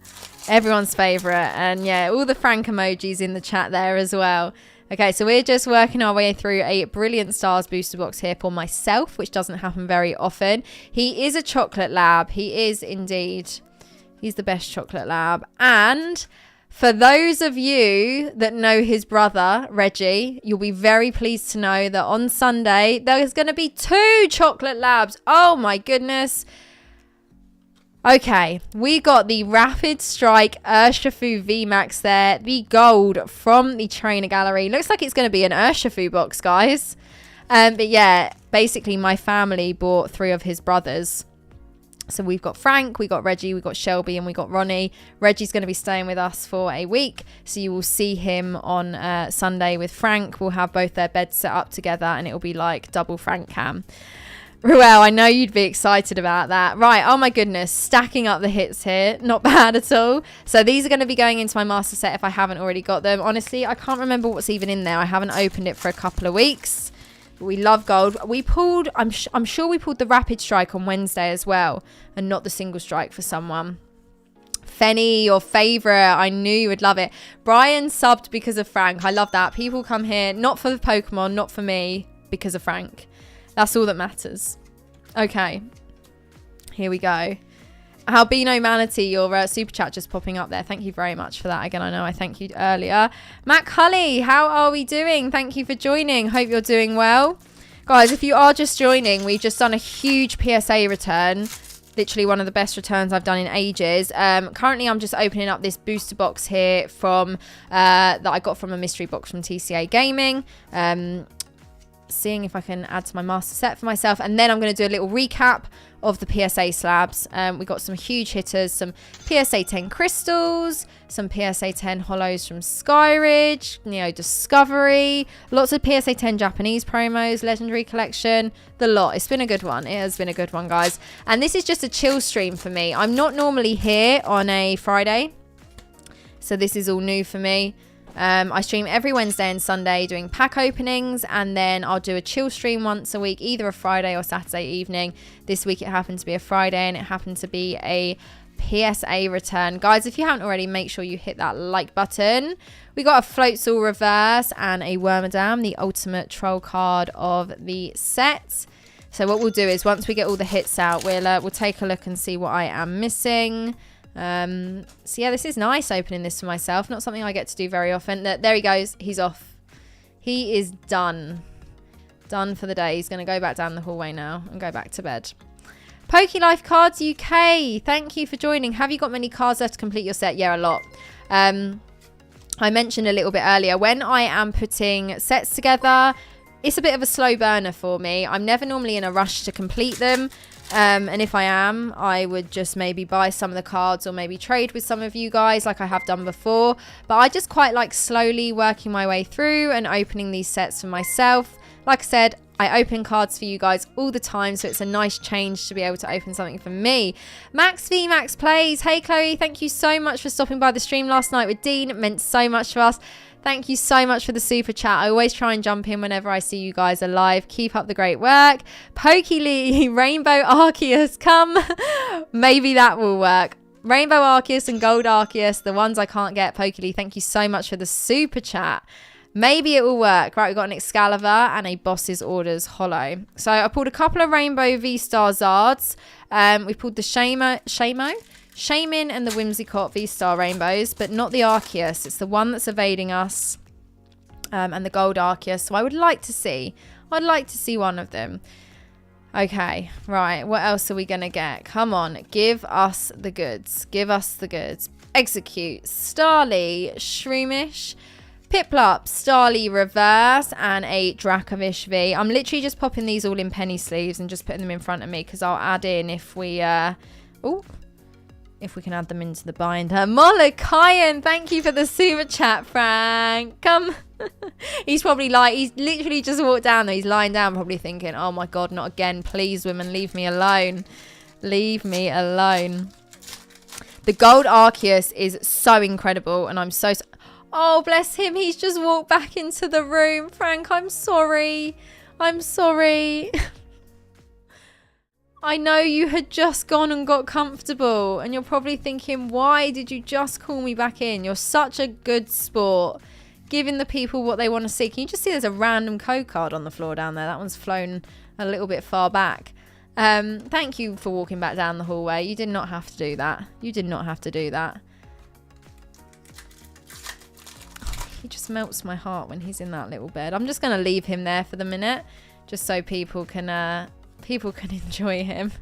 Everyone's favourite. And all the Frank emojis in the chat there as well. Okay, so we're just working our way through a Brilliant Stars booster box here for myself, which doesn't happen very often. He is a chocolate lab. He is indeed. He's the best chocolate lab. And for those of you that know his brother, Reggie, you'll be very pleased to know that on Sunday, there's going to be 2 chocolate labs. Oh my goodness. Okay, we got the Rapid Strike Urshifu VMAX there, the gold from the trainer gallery. Looks like it's going to be an Urshifu box, guys. But basically my family bought 3 of his brothers. So we've got Frank, we got Reggie, we got Shelby, and we got Ronnie. Reggie's going to be staying with us for a week, so you will see him on Sunday with Frank. We'll have both their beds set up together, and it'll be like double Frank cam. Ruel, I know you'd be excited about that. Right, oh my goodness, stacking up the hits here. Not bad at all. So these are going to be going into my master set if I haven't already got them. Honestly, I can't remember what's even in there. I haven't opened it for a couple of weeks. But we love gold. We pulled, I'm sure we pulled the Rapid Strike on Wednesday as well, and not the single strike for someone. Fenny, your favourite. I knew you would love it. Brian subbed because of Frank. I love that. People come here, not for the Pokemon, not for me, because of Frank. That's all that matters. Okay. Here we go. Albino Manatee, your super chat just popping up there. Thank you very much for that. Again, I know I thanked you earlier. Matt Cully, how are we doing? Thank you for joining. Hope you're doing well. Guys, if you are just joining, we've just done a huge PSA return. Literally one of the best returns I've done in ages. Currently, I'm just opening up this booster box here from that I got from a mystery box from TCA Gaming. Seeing if I can add to my master set for myself, and then I'm going to do a little recap of the PSA slabs. We got some huge hitters, some PSA 10 crystals, some PSA 10 holos from Skyridge, Neo Discovery, lots of PSA 10 Japanese promos, legendary collection, the lot. It's been a good one. It has been a good one, guys. And this is just a chill stream for me. I'm not normally here on a Friday, so this is all new for me. I stream every Wednesday and Sunday doing pack openings, and then I'll do a chill stream once a week, either a Friday or Saturday evening. This week it happened to be a Friday, and it happened to be a PSA return. Guys, if you haven't already, make sure you hit that like button. We got a Floatzel reverse and a Wormadam, the ultimate troll card of the set. So what we'll do is once we get all the hits out, we'll take a look and see what I am missing. So yeah, this is nice opening this for myself. Not something I get to do very often. There he goes. He's off. He is done. Done for the day. He's going to go back down the hallway now and go back to bed. PokeLife Cards UK. Thank you for joining. Have you got many cards left to complete your set? Yeah, a lot. I mentioned a little bit earlier, when I am putting sets together, it's a bit of a slow burner for me. I'm never normally in a rush to complete them. And if I am, I would just maybe buy some of the cards or maybe trade with some of you guys like I have done before. But I just quite like slowly working my way through and opening these sets for myself. Like I said, I open cards for you guys all the time, so it's a nice change to be able to open something for me. Max V Max Plays. Hey Chloe, thank you so much for stopping by the stream last night with Dean. It meant so much to us. Thank you so much for the super chat. I always try and jump in whenever I see you guys alive. Keep up the great work. Pokey Rainbow Arceus, come. Maybe that will work. Rainbow Arceus and Gold Arceus, the ones I can't get. Pokey, thank you so much for the super chat. Maybe it will work. Right, we've got an Excalibur and a Boss's Orders Holo. So I pulled a couple of Rainbow V-Star Zards. We pulled the Shaman and the Whimsicott V-Star Rainbows, but not the Arceus. It's the one that's evading us, and the Gold Arceus. So I would like to see. I'd like to see one of them. Okay, right. What else are we going to get? Come on. Give us the goods. Give us the goods. Execute. Starly. Shroomish. Piplup, Starly Reverse, and a Dracovish V. I'm literally just popping these all in penny sleeves and just putting them in front of me because I'll add in if we, if we can add them into the binder. Molokayan, thank you for the super chat, Frank. Come. He's probably like, he's literally just walked down there. He's lying down probably thinking, oh my God, not again. Please, women, leave me alone. Leave me alone. The Gold Arceus is so incredible, and I'm so... Oh, bless him. He's just walked back into the room. Frank, I'm sorry. I'm sorry. I know you had just gone and got comfortable, and you're probably thinking, why did you just call me back in? You're such a good sport, giving the people what they want to see. Can you just see there's a random code card on the floor down there? That one's flown a little bit far back. Thank you for walking back down the hallway. You did not have to do that. You did not have to do that. He just melts my heart when he's in that little bed. I'm just going to leave him there for the minute, just so people can enjoy him.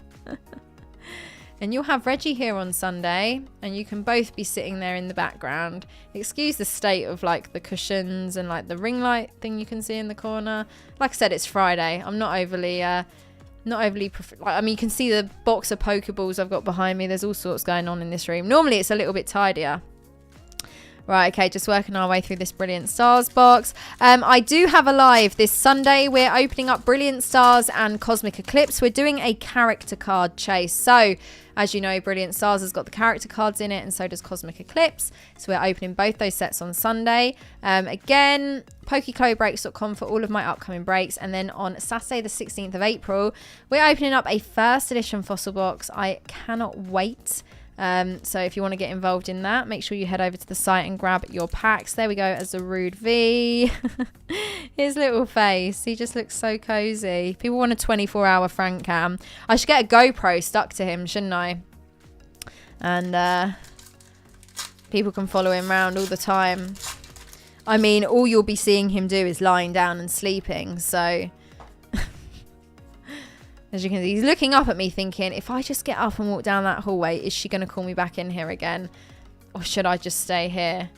And you'll have Reggie here on Sunday, and you can both be sitting there in the background. Excuse the state of like the cushions and like the ring light thing you can see in the corner. Like I said, it's Friday. I'm not overly I mean, you can see the box of Pokeballs I've got behind me. There's all sorts going on in this room. Normally it's a little bit tidier. Right, okay, just working our way through this Brilliant Stars box. I do have a live this Sunday. We're opening up Brilliant Stars and Cosmic Eclipse. We're doing a character card chase. So, as you know, Brilliant Stars has got the character cards in it, and so does Cosmic Eclipse. So we're opening both those sets on Sunday. Again, PokeCloBreaks.com for all of my upcoming breaks. And then on Saturday, the 16th of April, we're opening up a first edition fossil box. I cannot wait. So if you want to get involved in that, make sure you head over to the site and grab your packs. There we go, as a rude V. His little face, he just looks so cozy. People want a 24-hour Frank cam. I should get a GoPro stuck to him, shouldn't I? And people can follow him around all the time. I mean, all you'll be seeing him do is lying down and sleeping, so... As you can see, he's looking up at me thinking, if I just get up and walk down that hallway, is she going to call me back in here again? Or should I just stay here?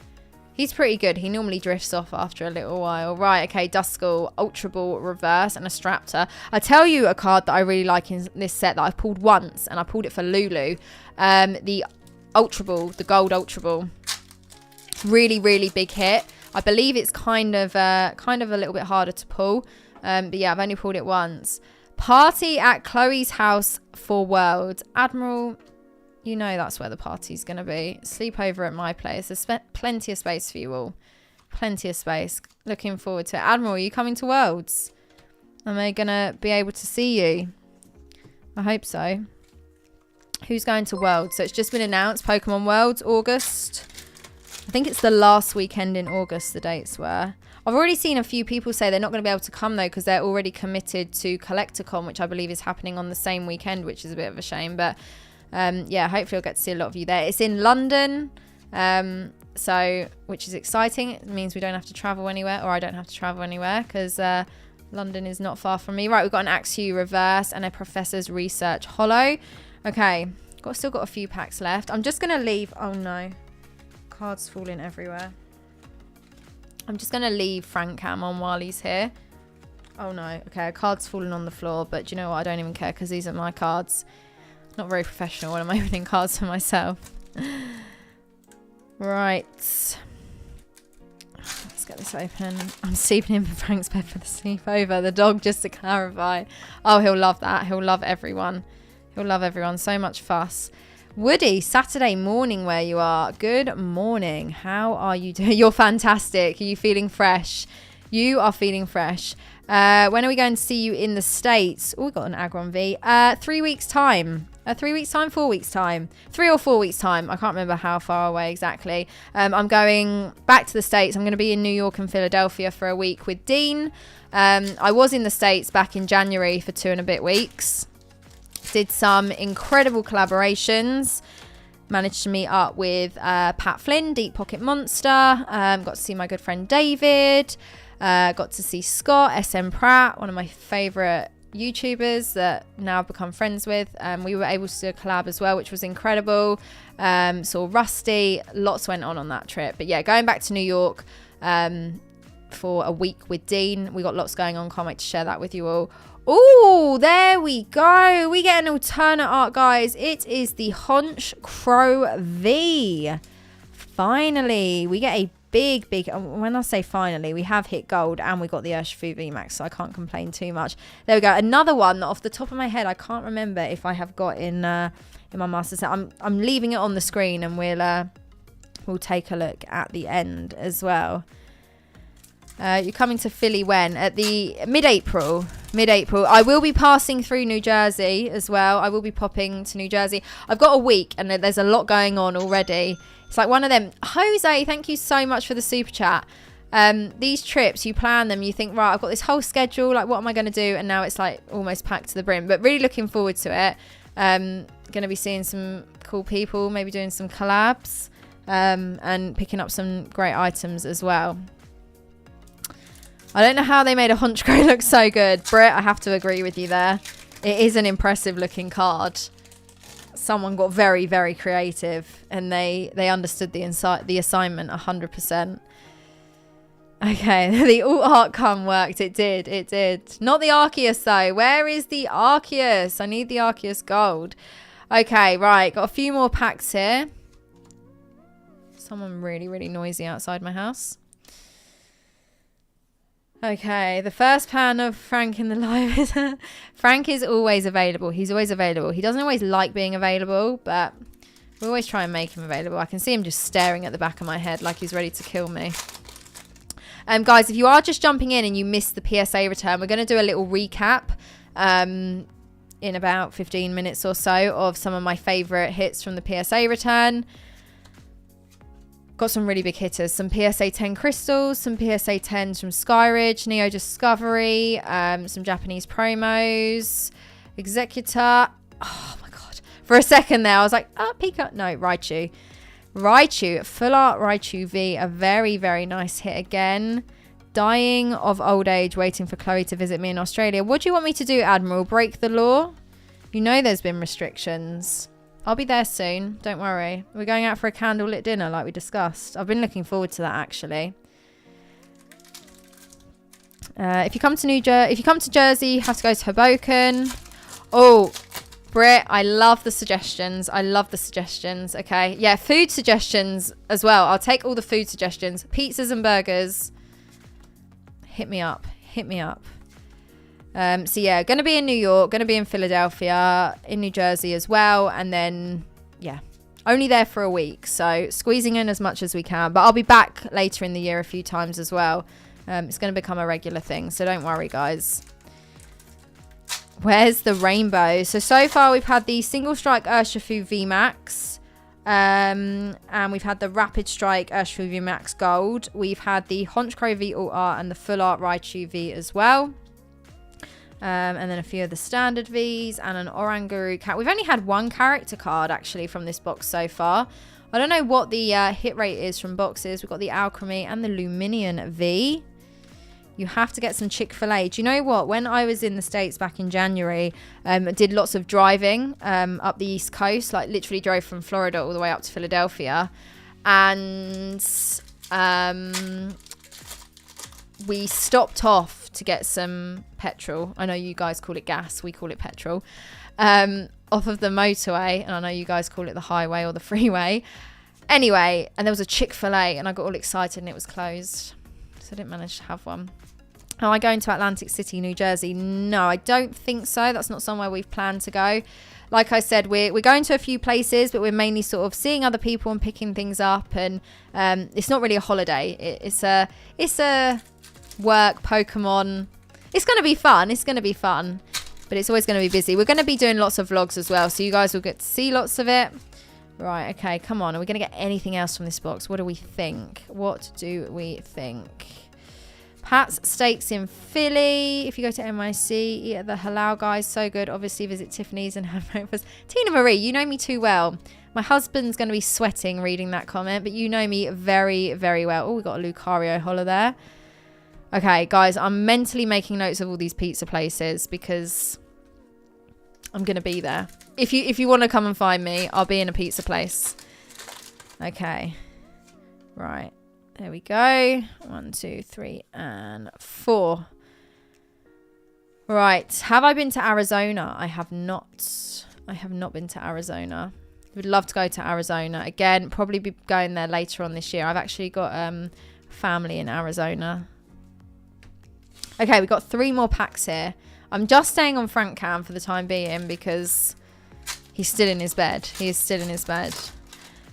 He's pretty good. He normally drifts off after a little while. Right, okay, Duskull, Ultra Ball Reverse, and a Straptor. I tell you a card that I really like in this set that I've pulled once, and I pulled it for Lulu. The Ultra Ball, the Gold Ultra Ball. Really, really big hit. I believe it's kind of a little bit harder to pull. But yeah, I've only pulled it once. Party at Chloe's house for World. Admiral, you know that's where the party's going to be. Sleep over at my place. There's plenty of space for you all. Plenty of space. Looking forward to it. Admiral, are you coming to Worlds? Am I going to be able to see you? I hope so. Who's going to Worlds? So it's just been announced. Pokemon Worlds, August. I think it's the last weekend in August, the dates were. I've already seen a few people say they're not going to be able to come, though, because they're already committed to CollectorCon, which I believe is happening on the same weekend, which is a bit of a shame. But, yeah, hopefully I'll get to see a lot of you there. It's in London, which is exciting. It means we don't have to travel anywhere, or I don't have to travel anywhere, because London is not far from me. Right, we've got an Axew Reverse and a Professor's Research Holo. Okay, still got a few packs left. I'm just going to leave... Oh, no. Cards falling everywhere. I'm just going to leave Frank Cam on while he's here. Oh no. Okay, a card's fallen on the floor, but do you know what? I don't even care because these are my cards. Not very professional when I'm opening cards for myself. Right. Let's get this open. I'm sleeping in Frank's bed for the sleepover. The dog, just to clarify. Oh, he'll love that. He'll love everyone. He'll love everyone. So much fuss. Woody, Saturday morning where you are. Good morning. How are you doing? You're fantastic. Are you feeling fresh? You are feeling fresh. When are we going to see you in the States? Oh, we got an Agron V. 3 weeks time. 3 weeks time, 4 weeks time, 3 or 4 weeks time. I can't remember how far away exactly. I'm going back to the States. I'm going to be in New York and Philadelphia for a week with Dean. I was in the States back in January for 2 and a bit weeks. Did some incredible collaborations. Managed to meet up with Pat Flynn, Deep Pocket Monster. Got to see my good friend David. Got to see Scott, SM Pratt, one of my favourite YouTubers that now I've become friends with. We were able to do a collab as well, which was incredible. Saw Rusty. Lots went on that trip. But yeah, going back to New York for a week with Dean. We got lots going on. Can't wait to share that with you all. Oh, there we go. We get an alternate art, guys. It is the Honch Crow V. Finally, we get a big, when I say finally, we have hit gold and we got the Urshifu VMAX, so I can't complain too much. There we go. Another one that off the top of my head, I can't remember if I have got in my master set. I'm leaving it on the screen and we'll take a look at the end as well. You're coming to Philly when? At the mid-April. I will be passing through New Jersey as well. I will be popping to New Jersey. I've got a week and there's a lot going on already. It's like one of them. Jose, thank you so much for the super chat. These trips, you plan them, you think, right, I've got this whole schedule, like what am I going to do? And now it's like almost packed to the brim, but really looking forward to it. Going to be seeing some cool people, maybe doing some collabs, and picking up some great items as well. I don't know how they made a Honch Crow look so good. Britt, I have to agree with you there. It is an impressive looking card. Someone got very, very creative and they understood the assignment 100%. Okay, the alt art come worked. It did. Not the Arceus though. Where is the Arceus? I need the Arceus gold. Okay, right. Got a few more packs here. Someone really, really noisy outside my house. Okay, the first pan of Frank in the live is... Frank is always available. He's always available. He doesn't always like being available, but we always try and make him available. I can see him just staring at the back of my head like he's ready to kill me. Guys, if you are just jumping in and you missed the PSA return, we're going to do a little recap in about 15 minutes or so of some of my favourite hits from the PSA return. Got some really big hitters. Some PSA 10 crystals, some PSA 10s from Skyridge, Neo Discovery, some Japanese promos, Executor. Oh my god. For a second there, I was like, Pika. No, Raichu. Raichu, full art Raichu V. A very, very nice hit again. Dying of old age, waiting for Chloe to visit me in Australia. What do you want me to do, Admiral? Break the law? You know there's been restrictions. I'll be there soon. Don't worry. We're going out for a candlelit dinner like we discussed. I've been looking forward to that actually. If you come to Jersey, you have to go to Hoboken. Oh, Britt, I love the suggestions. Okay. Yeah, food suggestions as well. I'll take all the food suggestions. Pizzas and burgers. Hit me up. So yeah, going to be in New York, going to be in Philadelphia, in New Jersey as well. And then, yeah, only there for a week. So squeezing in as much as we can. But I'll be back later in the year a few times as well. It's going to become a regular thing. So don't worry, guys. Where's the rainbow? So far we've had the Single Strike Urshifu VMAX. And we've had the Rapid Strike Urshifu VMAX Gold. We've had the Honch Crow V Alt Art and the Full Art Raichu V as well. And then a few of the standard Vs and an Oranguru cat. We've only had one character card actually from this box so far. I don't know what the hit rate is from boxes. We've got the Alchemy and the Luminion V. You have to get some Chick-fil-A. Do you know what? When I was in the States back in January, I did lots of driving up the East Coast. Like literally drove from Florida all the way up to Philadelphia. And we stopped off to get some petrol. I know you guys call it gas. We call it petrol. Off of the motorway. And I know you guys call it the highway or the freeway. Anyway, and there was a Chick-fil-A and I got all excited and it was closed. So I didn't manage to have one. Am I going to Atlantic City, New Jersey? No, I don't think so. That's not somewhere we've planned to go. Like I said, we're going to a few places, but we're mainly sort of seeing other people and picking things up. And it's not really a holiday. It's a work Pokemon. It's going to be fun. It's going to be fun. But it's always going to be busy. We're going to be doing lots of vlogs as well. So you guys will get to see lots of it. Right, okay, come on. Are we going to get anything else from this box? What do we think? What do we think? Pat's Steaks in Philly. If you go to NYC, eat at the Halal guys. So good. Obviously, visit Tiffany's and have breakfast. Tina Marie, you know me too well. My husband's going to be sweating reading that comment, but you know me very, very well. Oh, we got a Lucario holo there. Okay, guys, I'm mentally making notes of all these pizza places because I'm going to be there. If you want to come and find me, I'll be in a pizza place. Okay. Right. There we go. 1, 2, 3, and 4. Right. Have I been to Arizona? I have not. I have not been to Arizona. Would love to go to Arizona. Again, probably be going there later on this year. I've actually got family in Arizona. Okay, we've got 3 more packs here. I'm just staying on Frank Cam for the time being because he's still in his bed. He is still in his bed.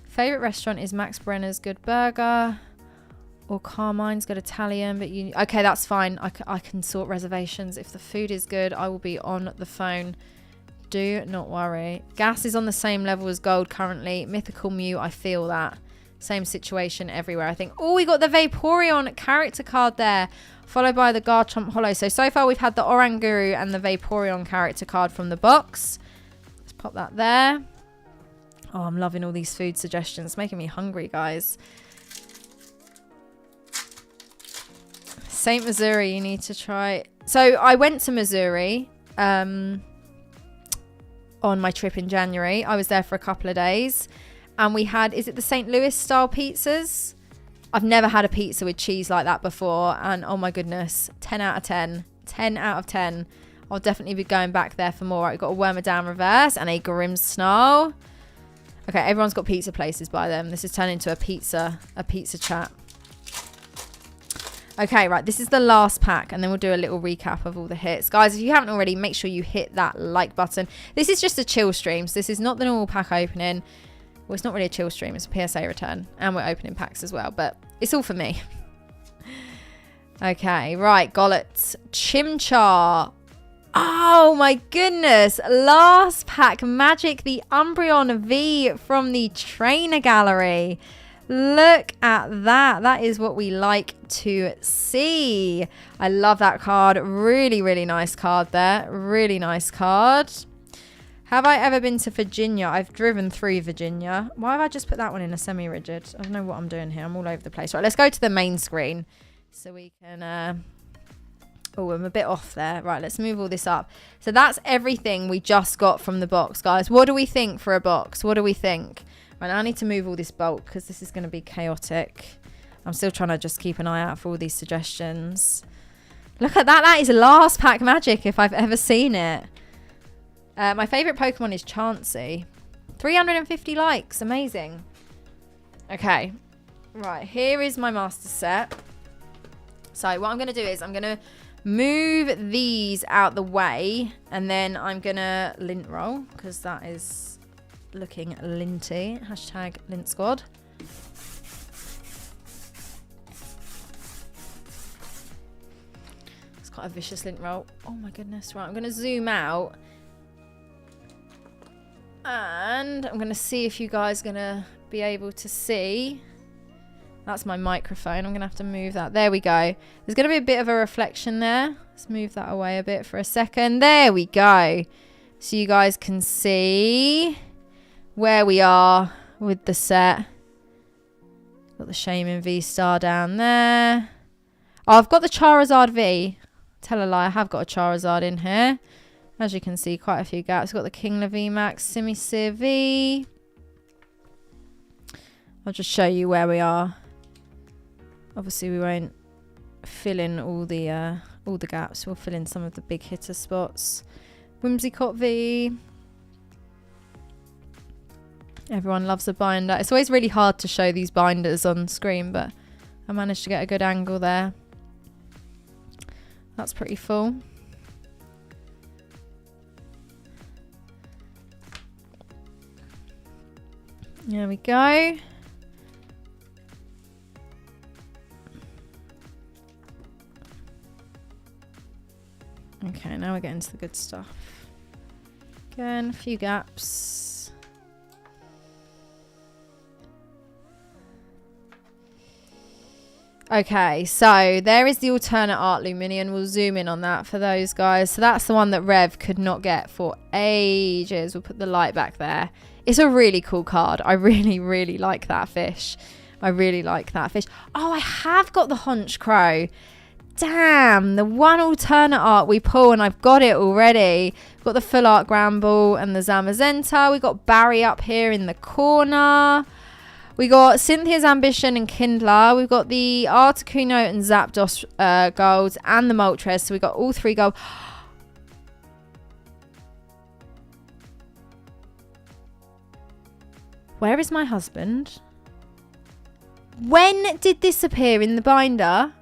Favorite restaurant is Max Brenner's Good Burger or Carmine's Good Italian. But you, okay, that's fine. I can sort reservations. If the food is good, I will be on the phone. Do not worry. Gas is on the same level as gold currently. Mythical Mew, I feel that. Same situation everywhere, I think. Oh, we got the Vaporeon character card there, followed by the Garchomp Holo. So far we've had the Oranguru and the Vaporeon character card from the box. Let's pop that there. Oh, I'm loving all these food suggestions. It's making me hungry, guys. St. Missouri, you need to try. So I went to Missouri on my trip in January. I was there for a couple of days. And we had, is it the St. Louis style pizzas? I've never had a pizza with cheese like that before. And oh my goodness, 10 out of 10. 10 out of 10. I'll definitely be going back there for more. I've got a Wormadam reverse and a Grimmsnarl. Okay, everyone's got pizza places by them. This has turned into a pizza chat. Okay, right, this is the last pack, and then we'll do a little recap of all the hits. Guys, if you haven't already, make sure you hit that like button. This is just a chill stream, so this is not the normal pack opening. Well, it's not really a chill stream. It's a PSA return. And we're opening packs as well. But it's all for me. Okay. Right. Gollet. Chimchar. Oh, my goodness. Last pack. Magic. The Umbreon V from the trainer gallery. Look at that. That is what we like to see. I love that card. Really, really nice card there. Really nice card. Have I ever been to Virginia? I've driven through Virginia. Why have I just put that one in a semi-rigid? I don't know what I'm doing here. I'm all over the place. Right, let's go to the main screen so we can... Oh, I'm a bit off there. Right, let's move all this up. So that's everything we just got from the box, guys. What do we think for a box? What do we think? Right, now I need to move all this bulk because this is going to be chaotic. I'm still trying to just keep an eye out for all these suggestions. Look at that. That is last pack magic if I've ever seen it. My favourite Pokemon is Chansey. 350 likes. Amazing. Okay. Right. Here is my master set. So what I'm going to do is I'm going to move these out the way. And then I'm going to lint roll. Because that is looking linty. Hashtag lint squad. It's quite a vicious lint roll. Oh my goodness. Right. I'm going to zoom out. And I'm going to see if you guys are going to be able to see. That's my microphone. I'm going to have to move that. There we go. There's going to be a bit of a reflection there. Let's move that away a bit for a second. There we go. So you guys can see where we are with the set. Got the Shaman V-Star down there. Oh, I've got the Charizard V. Tell a lie, I have got a Charizard in here. As you can see, quite a few gaps. Got the Kingler VMAX, Simisear V. I'll just show you where we are. Obviously, we won't fill in all the all the gaps. We'll fill in some of the big hitter spots. Whimsicott V. Everyone loves a binder. It's always really hard to show these binders on screen, but I managed to get a good angle there. That's pretty full. There we go. Okay, now we're getting to the good stuff. Again, a few gaps. Okay, so there is the alternate art Luminion. We'll zoom in on that for those guys. So that's the one that Rev could not get for ages. We'll put the light back there. It's a really cool card. I really, really like that fish. I really like that fish. Oh, I have got the Haunch Crow. Damn, the one alternate art we pull, and I've got it already. We've got the full art Gramble and the Zamazenta. We got Barry up here in the corner. We got Cynthia's Ambition and Kindler. We've got the Articuno and Zapdos golds and the Moltres. So we got all 3 gold. Where is my husband? When did this appear in the binder?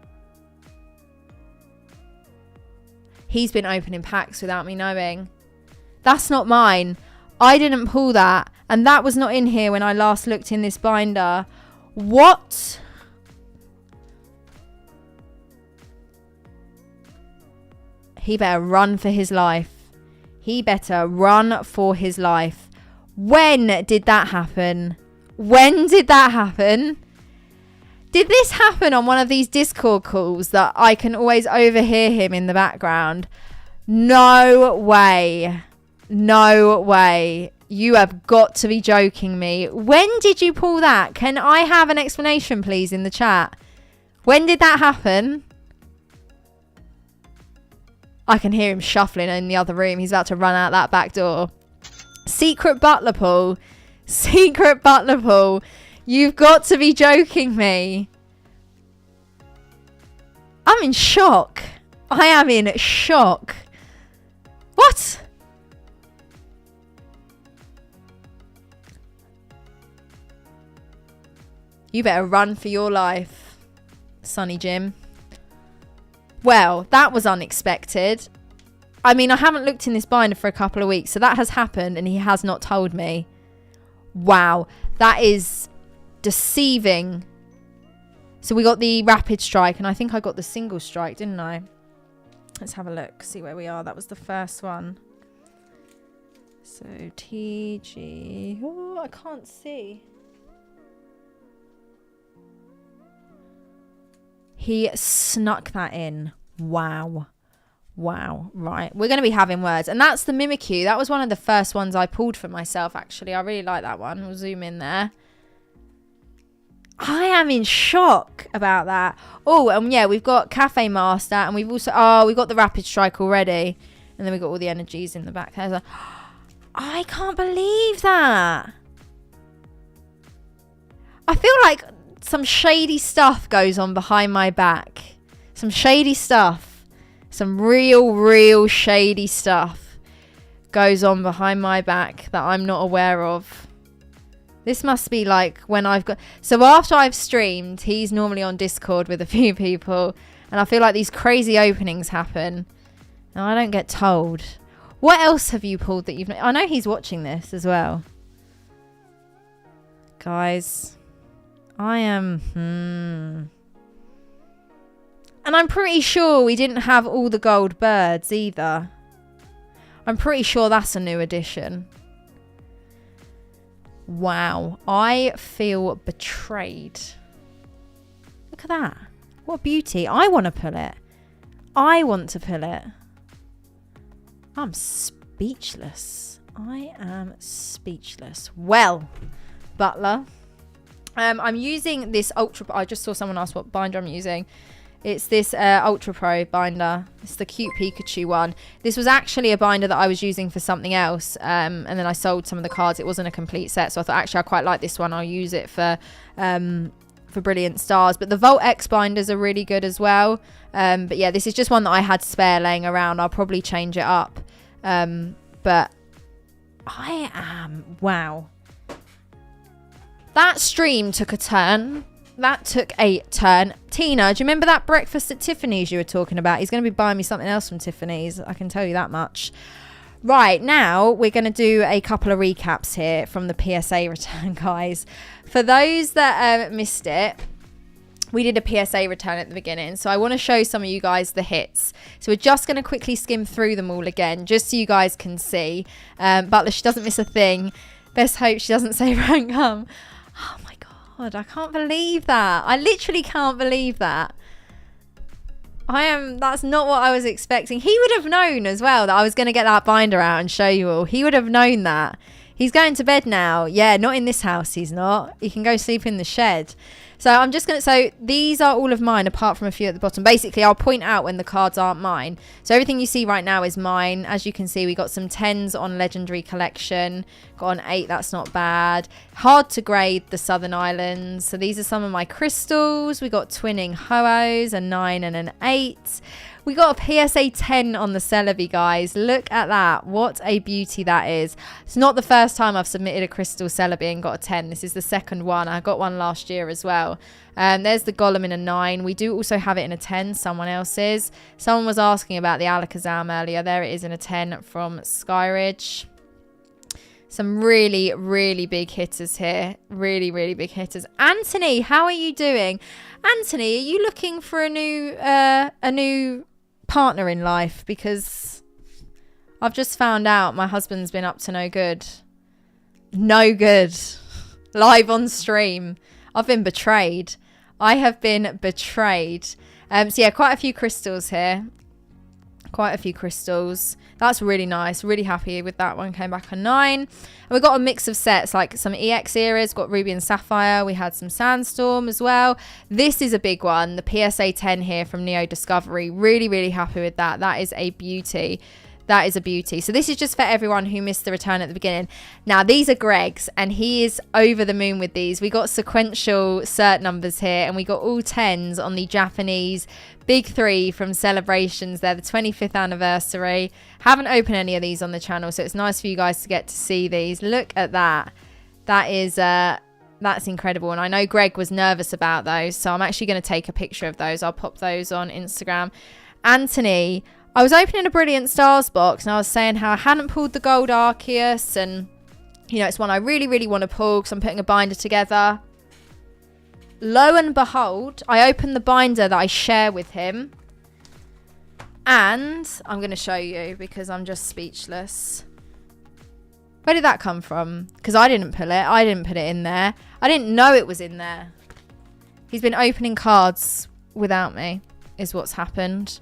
He's been opening packs without me knowing. That's not mine. I didn't pull that. And that was not in here when I last looked in this binder. What? He better run for his life. He better run for his life. When did that happen? When did that happen? Did this happen on one of these Discord calls that I can always overhear him in the background? No way. No way. You have got to be joking me. When did you pull that? Can I have an explanation, please, in the chat? When did that happen? I can hear him shuffling in the other room. He's about to run out that back door. Secret Butler Pool. Secret Butler Pool. You've got to be joking me. I'm in shock. I am in shock. What? You better run for your life, Sonny Jim. Well, that was unexpected. I mean, I haven't looked in this binder for a couple of weeks, so that has happened and he has not told me. Wow, that is deceiving. So we got the Rapid Strike, and I think I got the Single Strike, didn't I? Let's have a look, see where we are. That was the first one. So TG... Oh, I can't see. He snuck that in. Wow. Wow. Right. We're going to be having words. And that's the Mimikyu. That was one of the first ones I pulled for myself, actually. I really like that one. We'll zoom in there. I am in shock about that. Oh, and yeah, we've got Cafe Master. And we've also... Oh, we've got the Rapid Strike already. And then we've got all the energies in the back there. So, I can't believe that. I feel like some shady stuff goes on behind my back. Some shady stuff. Some real shady stuff goes on behind my back that I'm not aware of. This must be like when I've got... So after I've streamed, he's normally on Discord with a few people. And I feel like these crazy openings happen. And I don't get told. What else have you pulled that you've... I know he's watching this as well. Guys, I am... And I'm pretty sure we didn't have all the gold birds either. I'm pretty sure that's a new addition. Wow. I feel betrayed. Look at that. What beauty. I want to pull it. I want to pull it. I'm speechless. I am speechless. Well, Butler. I'm using this Ultra... I just saw someone ask what binder I'm using. It's this Ultra Pro binder. It's the cute Pikachu one. This was actually a binder that I was using for something else. And then I sold some of the cards. It wasn't a complete set. So I thought, actually, I quite like this one. I'll use it for for Brilliant Stars. But the Volt X binders are really good as well. But yeah, this is just one that I had spare laying around. I'll probably change it up. But wow. That stream took a turn. That took a turn. Tina, do you remember that breakfast at Tiffany's you were talking about? He's going to be buying me something else from Tiffany's. I can tell you that much. Right, now we're going to do a couple of recaps here from the PSA return, guys. For those that missed it, we did a PSA return at the beginning. So I want to show some of you guys the hits. So we're just going to quickly skim through them all again, just so you guys can see. Butler, she doesn't miss a thing. Best hope she doesn't say rank hum. Oh my God, I can't believe that. I literally can't believe that. That's not what I was expecting. He would have known as well that I was going to get that binder out and show you all. He would have known that. He's going to bed now. Yeah, not in this house, he's not. He can go sleep in the shed. So so these are all of mine apart from a few at the bottom. Basically, I'll point out when the cards aren't mine. So everything you see right now is mine. As you can see, we got some 10s on Legendary Collection. Got an 8, that's not bad. Hard to grade the Southern Islands. So these are some of my crystals. We got Twinning Ho-Ohs, a 9 and an 8. We got a PSA 10 on the Celebi, guys. Look at that. What a beauty that is. It's not the first time I've submitted a crystal Celebi and got a 10. This is the second one. I got one last year as well. There's the Golem in a 9. We do also have it in a 10, someone else's. Someone was asking about the Alakazam earlier. There it is in a 10 from Skyridge. Some really, really big hitters here. Really, really big hitters. Anthony, how are you doing? Anthony, are you looking for a new partner in life? Because I've just found out my husband's been up to no good. No good. Live on stream. I've been betrayed. I have been betrayed. So yeah, quite a few crystals here. Quite a few crystals. That's really nice. Really happy with that one. Came back a 9. And we got a mix of sets, like some EX eras. Got Ruby and Sapphire. We had some Sandstorm as well. This is a big one. The PSA 10 here from Neo Discovery. Really, really happy with that. That is a beauty. That is a beauty. So this is just for everyone who missed the return at the beginning. Now, these are Greg's, and he is over the moon with these. We got sequential cert numbers here, and we got all 10s on the Japanese Big 3 from Celebrations. They're the 25th anniversary. Haven't opened any of these on the channel, so it's nice for you guys to get to see these. Look at that. That is... that's incredible. And I know Greg was nervous about those, so I'm actually going to take a picture of those. I'll pop those on Instagram. Anthony... I was opening a Brilliant Stars box and I was saying how I hadn't pulled the Gold Arceus, and you know, it's one I really, really want to pull because I'm putting a binder together. Lo and behold, I opened the binder that I share with him, and I'm going to show you because I'm just speechless. Where did that come from? Because I didn't pull it. I didn't put it in there. I didn't know it was in there. He's been opening cards without me, is what's happened.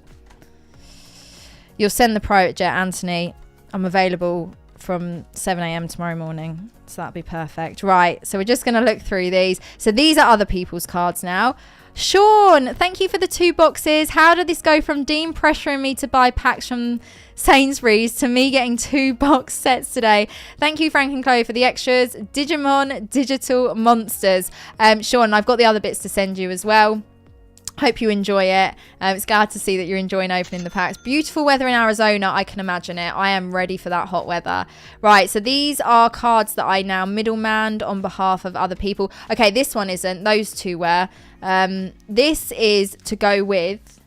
You'll send the pro jet, Anthony. I'm available from 7 a.m. tomorrow morning. So that'll be perfect. Right. So we're just going to look through these. So these are other people's cards now. Sean, thank you for the 2 boxes. How did this go from Dean pressuring me to buy packs from Sainsbury's to me getting 2 box sets today? Thank you, Frank and Chloe, for the extras. Digimon Digital Monsters. Sean, I've got the other bits to send you as well. Hope you enjoy it. It's glad to see that you're enjoying opening the packs. Beautiful weather in Arizona. I can imagine it. I am ready for that hot weather. Right, so these are cards that I now middlemanned on behalf of other people. Okay, this one isn't. Those 2 were. This is to go with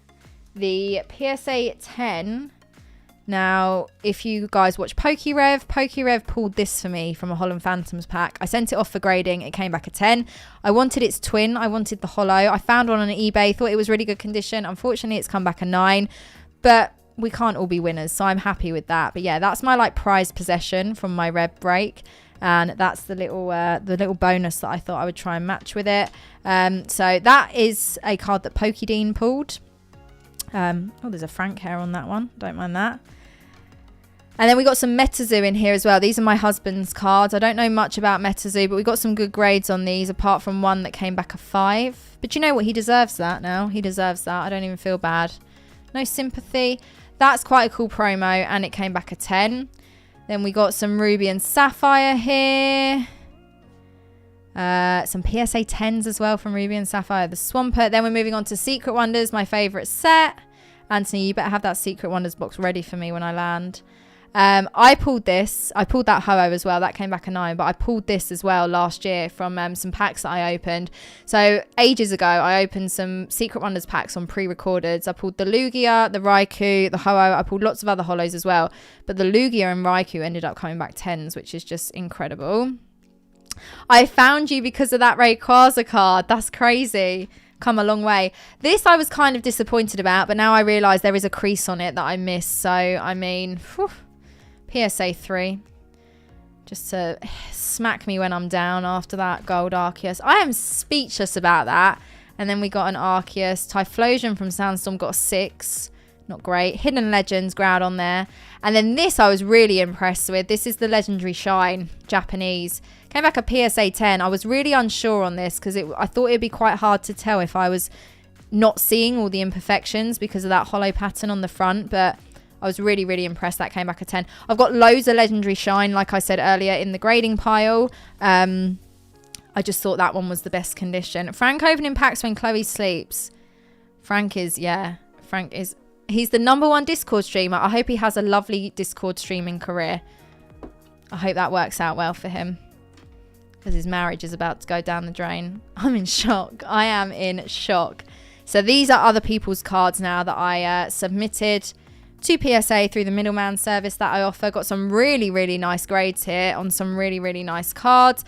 the PSA 10. Now, if you guys watch PokeRev pulled this for me from a Holland Phantoms pack. I sent it off for grading. It came back a 10. I wanted its twin. I wanted the holo. I found one on eBay. Thought it was really good condition. Unfortunately, it's come back a 9. But we can't all be winners, so I'm happy with that. But yeah, that's my like prized possession from my Rev break. And that's the little bonus that I thought I would try and match with it. So that is a card that Pokedean pulled. Oh, there's a Frank hair on that one. Don't mind that. And then we got some Metazoo in here as well. These are my husband's cards. I don't know much about Metazoo, but we got some good grades on these, apart from one that came back a 5. But you know what? He deserves that now. He deserves that. I don't even feel bad. No sympathy. That's quite a cool promo, and it came back a 10. Then we got some Ruby and Sapphire here. Some PSA 10s as well from Ruby and Sapphire, the Swampert. Then we're moving on to Secret Wonders, my favourite set. Anthony, you better have that Secret Wonders box ready for me when I land. I pulled this. I pulled that Ho-Oh as well. That came back a 9. But I pulled this as well last year from some packs that I opened. So ages ago, I opened some Secret Wonders packs on pre-recordeds. I pulled the Lugia, the Raikou, the Ho-Oh. I pulled lots of other holos as well. But the Lugia and Raikou ended up coming back 10s, which is just incredible. I found you because of that Rayquaza card. That's crazy. Come a long way. This I was kind of disappointed about, but now I realise there is a crease on it that I missed. So, I mean... Whew. PSA 3, just to smack me when I'm down after that gold Arceus. I am speechless about that. And then we got an Arceus. Typhlosion from Sandstorm got a 6. Not great. Hidden Legends Groud on there. And then this I was really impressed with. This is the Legendary Shine, Japanese. Came back a PSA 10. I was really unsure on this because I thought it'd be quite hard to tell if I was not seeing all the imperfections because of that hollow pattern on the front. But I was really, really impressed. That came back a 10. I've got loads of Legendary Shine, like I said earlier, in the grading pile. I just thought that one was the best condition. Frank opening packs when Chloe sleeps. Frank is, he's the #1 Discord streamer. I hope he has a lovely Discord streaming career. I hope that works out well for him. Because his marriage is about to go down the drain. I'm in shock. I am in shock. So these are other people's cards now that I submitted to PSA through the middleman service that I offer. Got some really, really nice grades here on some really, really nice cards.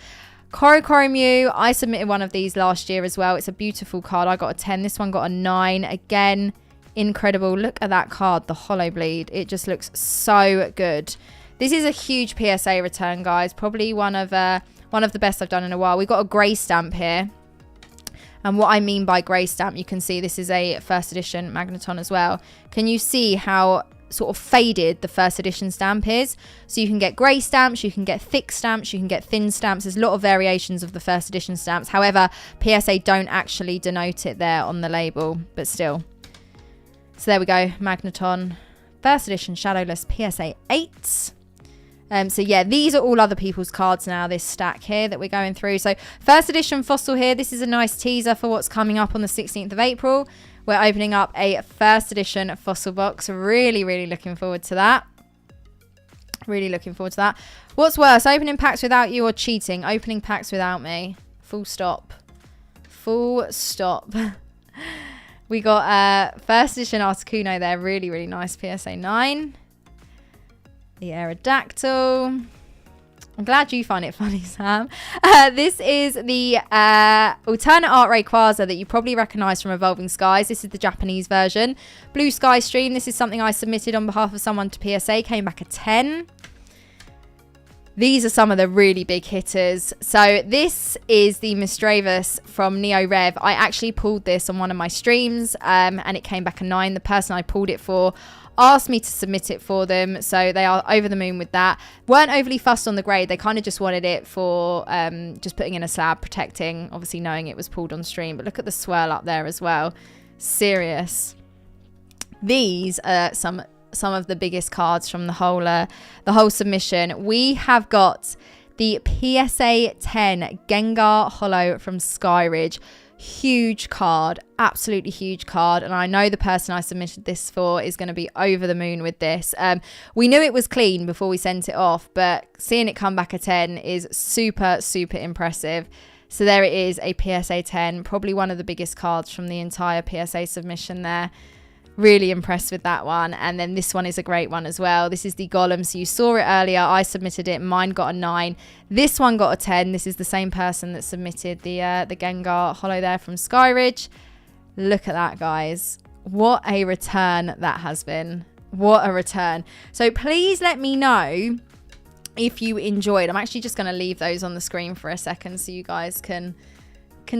Mew, I submitted one of these last year as well. It's a beautiful card. I got a 10. This one got a 9. Again, incredible. Look at that card, the Hollow Bleed. It just looks so good. This is a huge PSA return, guys. Probably one of the best I've done in a while. We got a grey stamp here. And what I mean by grey stamp, you can see this is a first edition Magneton as well. Can you see how sort of faded the first edition stamp is? So you can get grey stamps, you can get thick stamps, you can get thin stamps. There's a lot of variations of the first edition stamps. However, PSA don't actually denote it there on the label, but still. So there we go, Magneton. First edition Shadowless PSA 8. So yeah, these are all other people's cards now, this stack here that we're going through. So first edition Fossil here. This is a nice teaser for what's coming up on the 16th of April. We're opening up a first edition Fossil box. Really, really looking forward to that. Really looking forward to that. What's worse, opening packs without you or cheating? Opening packs without me. Full stop. Full stop. We got first edition Articuno there. Really, really nice PSA 9. The Aerodactyl. I'm glad you find it funny, Sam. This is the alternate art Rayquaza that you probably recognise from Evolving Skies. This is the Japanese version. Blue Sky Stream. This is something I submitted on behalf of someone to PSA. Came back a 10. These are some of the really big hitters. So this is the Misdreavus from Neo Rev. I actually pulled this on one of my streams and it came back a 9. The person I pulled it for asked me to submit it for them, so they are over the moon with that. Weren't overly fussed on the grade. They kind of just wanted it for just putting in a slab, protecting, obviously knowing it was pulled on stream. But look at the swirl up there as well. Serious. These are some of the biggest cards from the whole submission. We have got the PSA 10 Gengar Holo from Skyridge. Huge card, absolutely huge card, and I know the person I submitted this for is going to be over the moon with this. We knew it was clean before we sent it off, but seeing it come back a 10 is super, super impressive. So there it is, a PSA 10, probably one of the biggest cards from the entire PSA submission there. Really impressed with that one. And then this one is a great one as well. This is the Golem. So you saw it earlier. I submitted it. Mine got a 9. This one got a 10. This is the same person that submitted the Gengar Holo there from Skyridge. Look at that, guys. What a return that has been. What a return. So please let me know if you enjoyed. I'm actually just going to leave those on the screen for a second so you guys can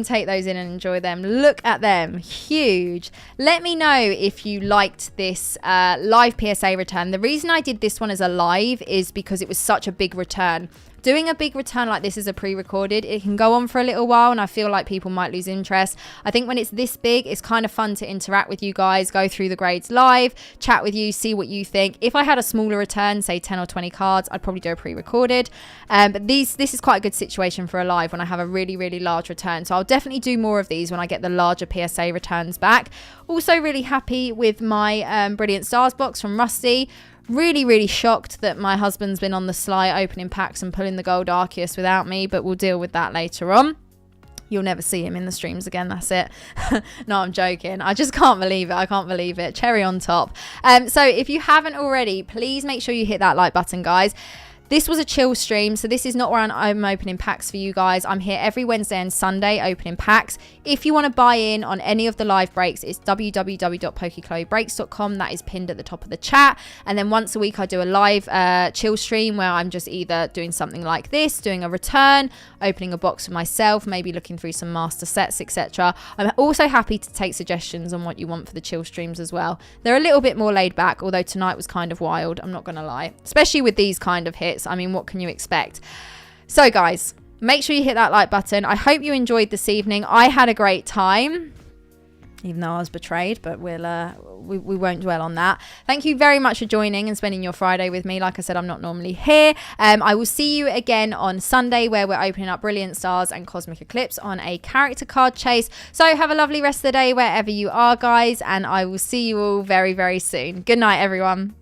take those in and enjoy them. Look at them, huge. Let me know if you liked this live PSA return. The reason I did this one as a live is because it was such a big return doing a big return like this as a pre-recorded, it can go on for a little while and I feel like people might lose interest. I think when it's this big, it's kind of fun to interact with you guys, go through the grades live, chat with you, see what you think. If I had a smaller return, say 10 or 20 cards, I'd probably do a pre-recorded. But this is quite a good situation for a live when I have a really, really large return. So I'll definitely do more of these when I get the larger PSA returns back. Also really happy with my Brilliant Stars box from Rusty. Really, really shocked that my husband's been on the sly opening packs and pulling the gold Arceus without me, but we'll deal with that later on. You'll never see him in the streams again, that's it. No, I'm joking. I just can't believe it. I can't believe it. Cherry on top. So if you haven't already, please make sure you hit that like button, guys. This was a chill stream, so this is not where I'm opening packs for you guys. I'm here every Wednesday and Sunday opening packs. If you want to buy in on any of the live breaks, it's www.pokechloebreaks.com. That is pinned at the top of the chat. And then once a week, I do a live chill stream where I'm just either doing something like this, doing a return, opening a box for myself, maybe looking through some master sets, etc. I'm also happy to take suggestions on what you want for the chill streams as well. They're a little bit more laid back, although tonight was kind of wild, I'm not going to lie. Especially with these kind of hits. I mean, what can you expect? So guys, make sure you hit that like button. I hope you enjoyed this evening. I had a great time, even though I was betrayed, but we won't dwell on that. Thank you very much for joining and spending your Friday with me. Like I said, I'm not normally here. I will see you again on Sunday where we're opening up Brilliant Stars and Cosmic Eclipse on a character card chase. So have a lovely rest of the day wherever you are, guys, and I will see you all very, very soon. Good night, everyone.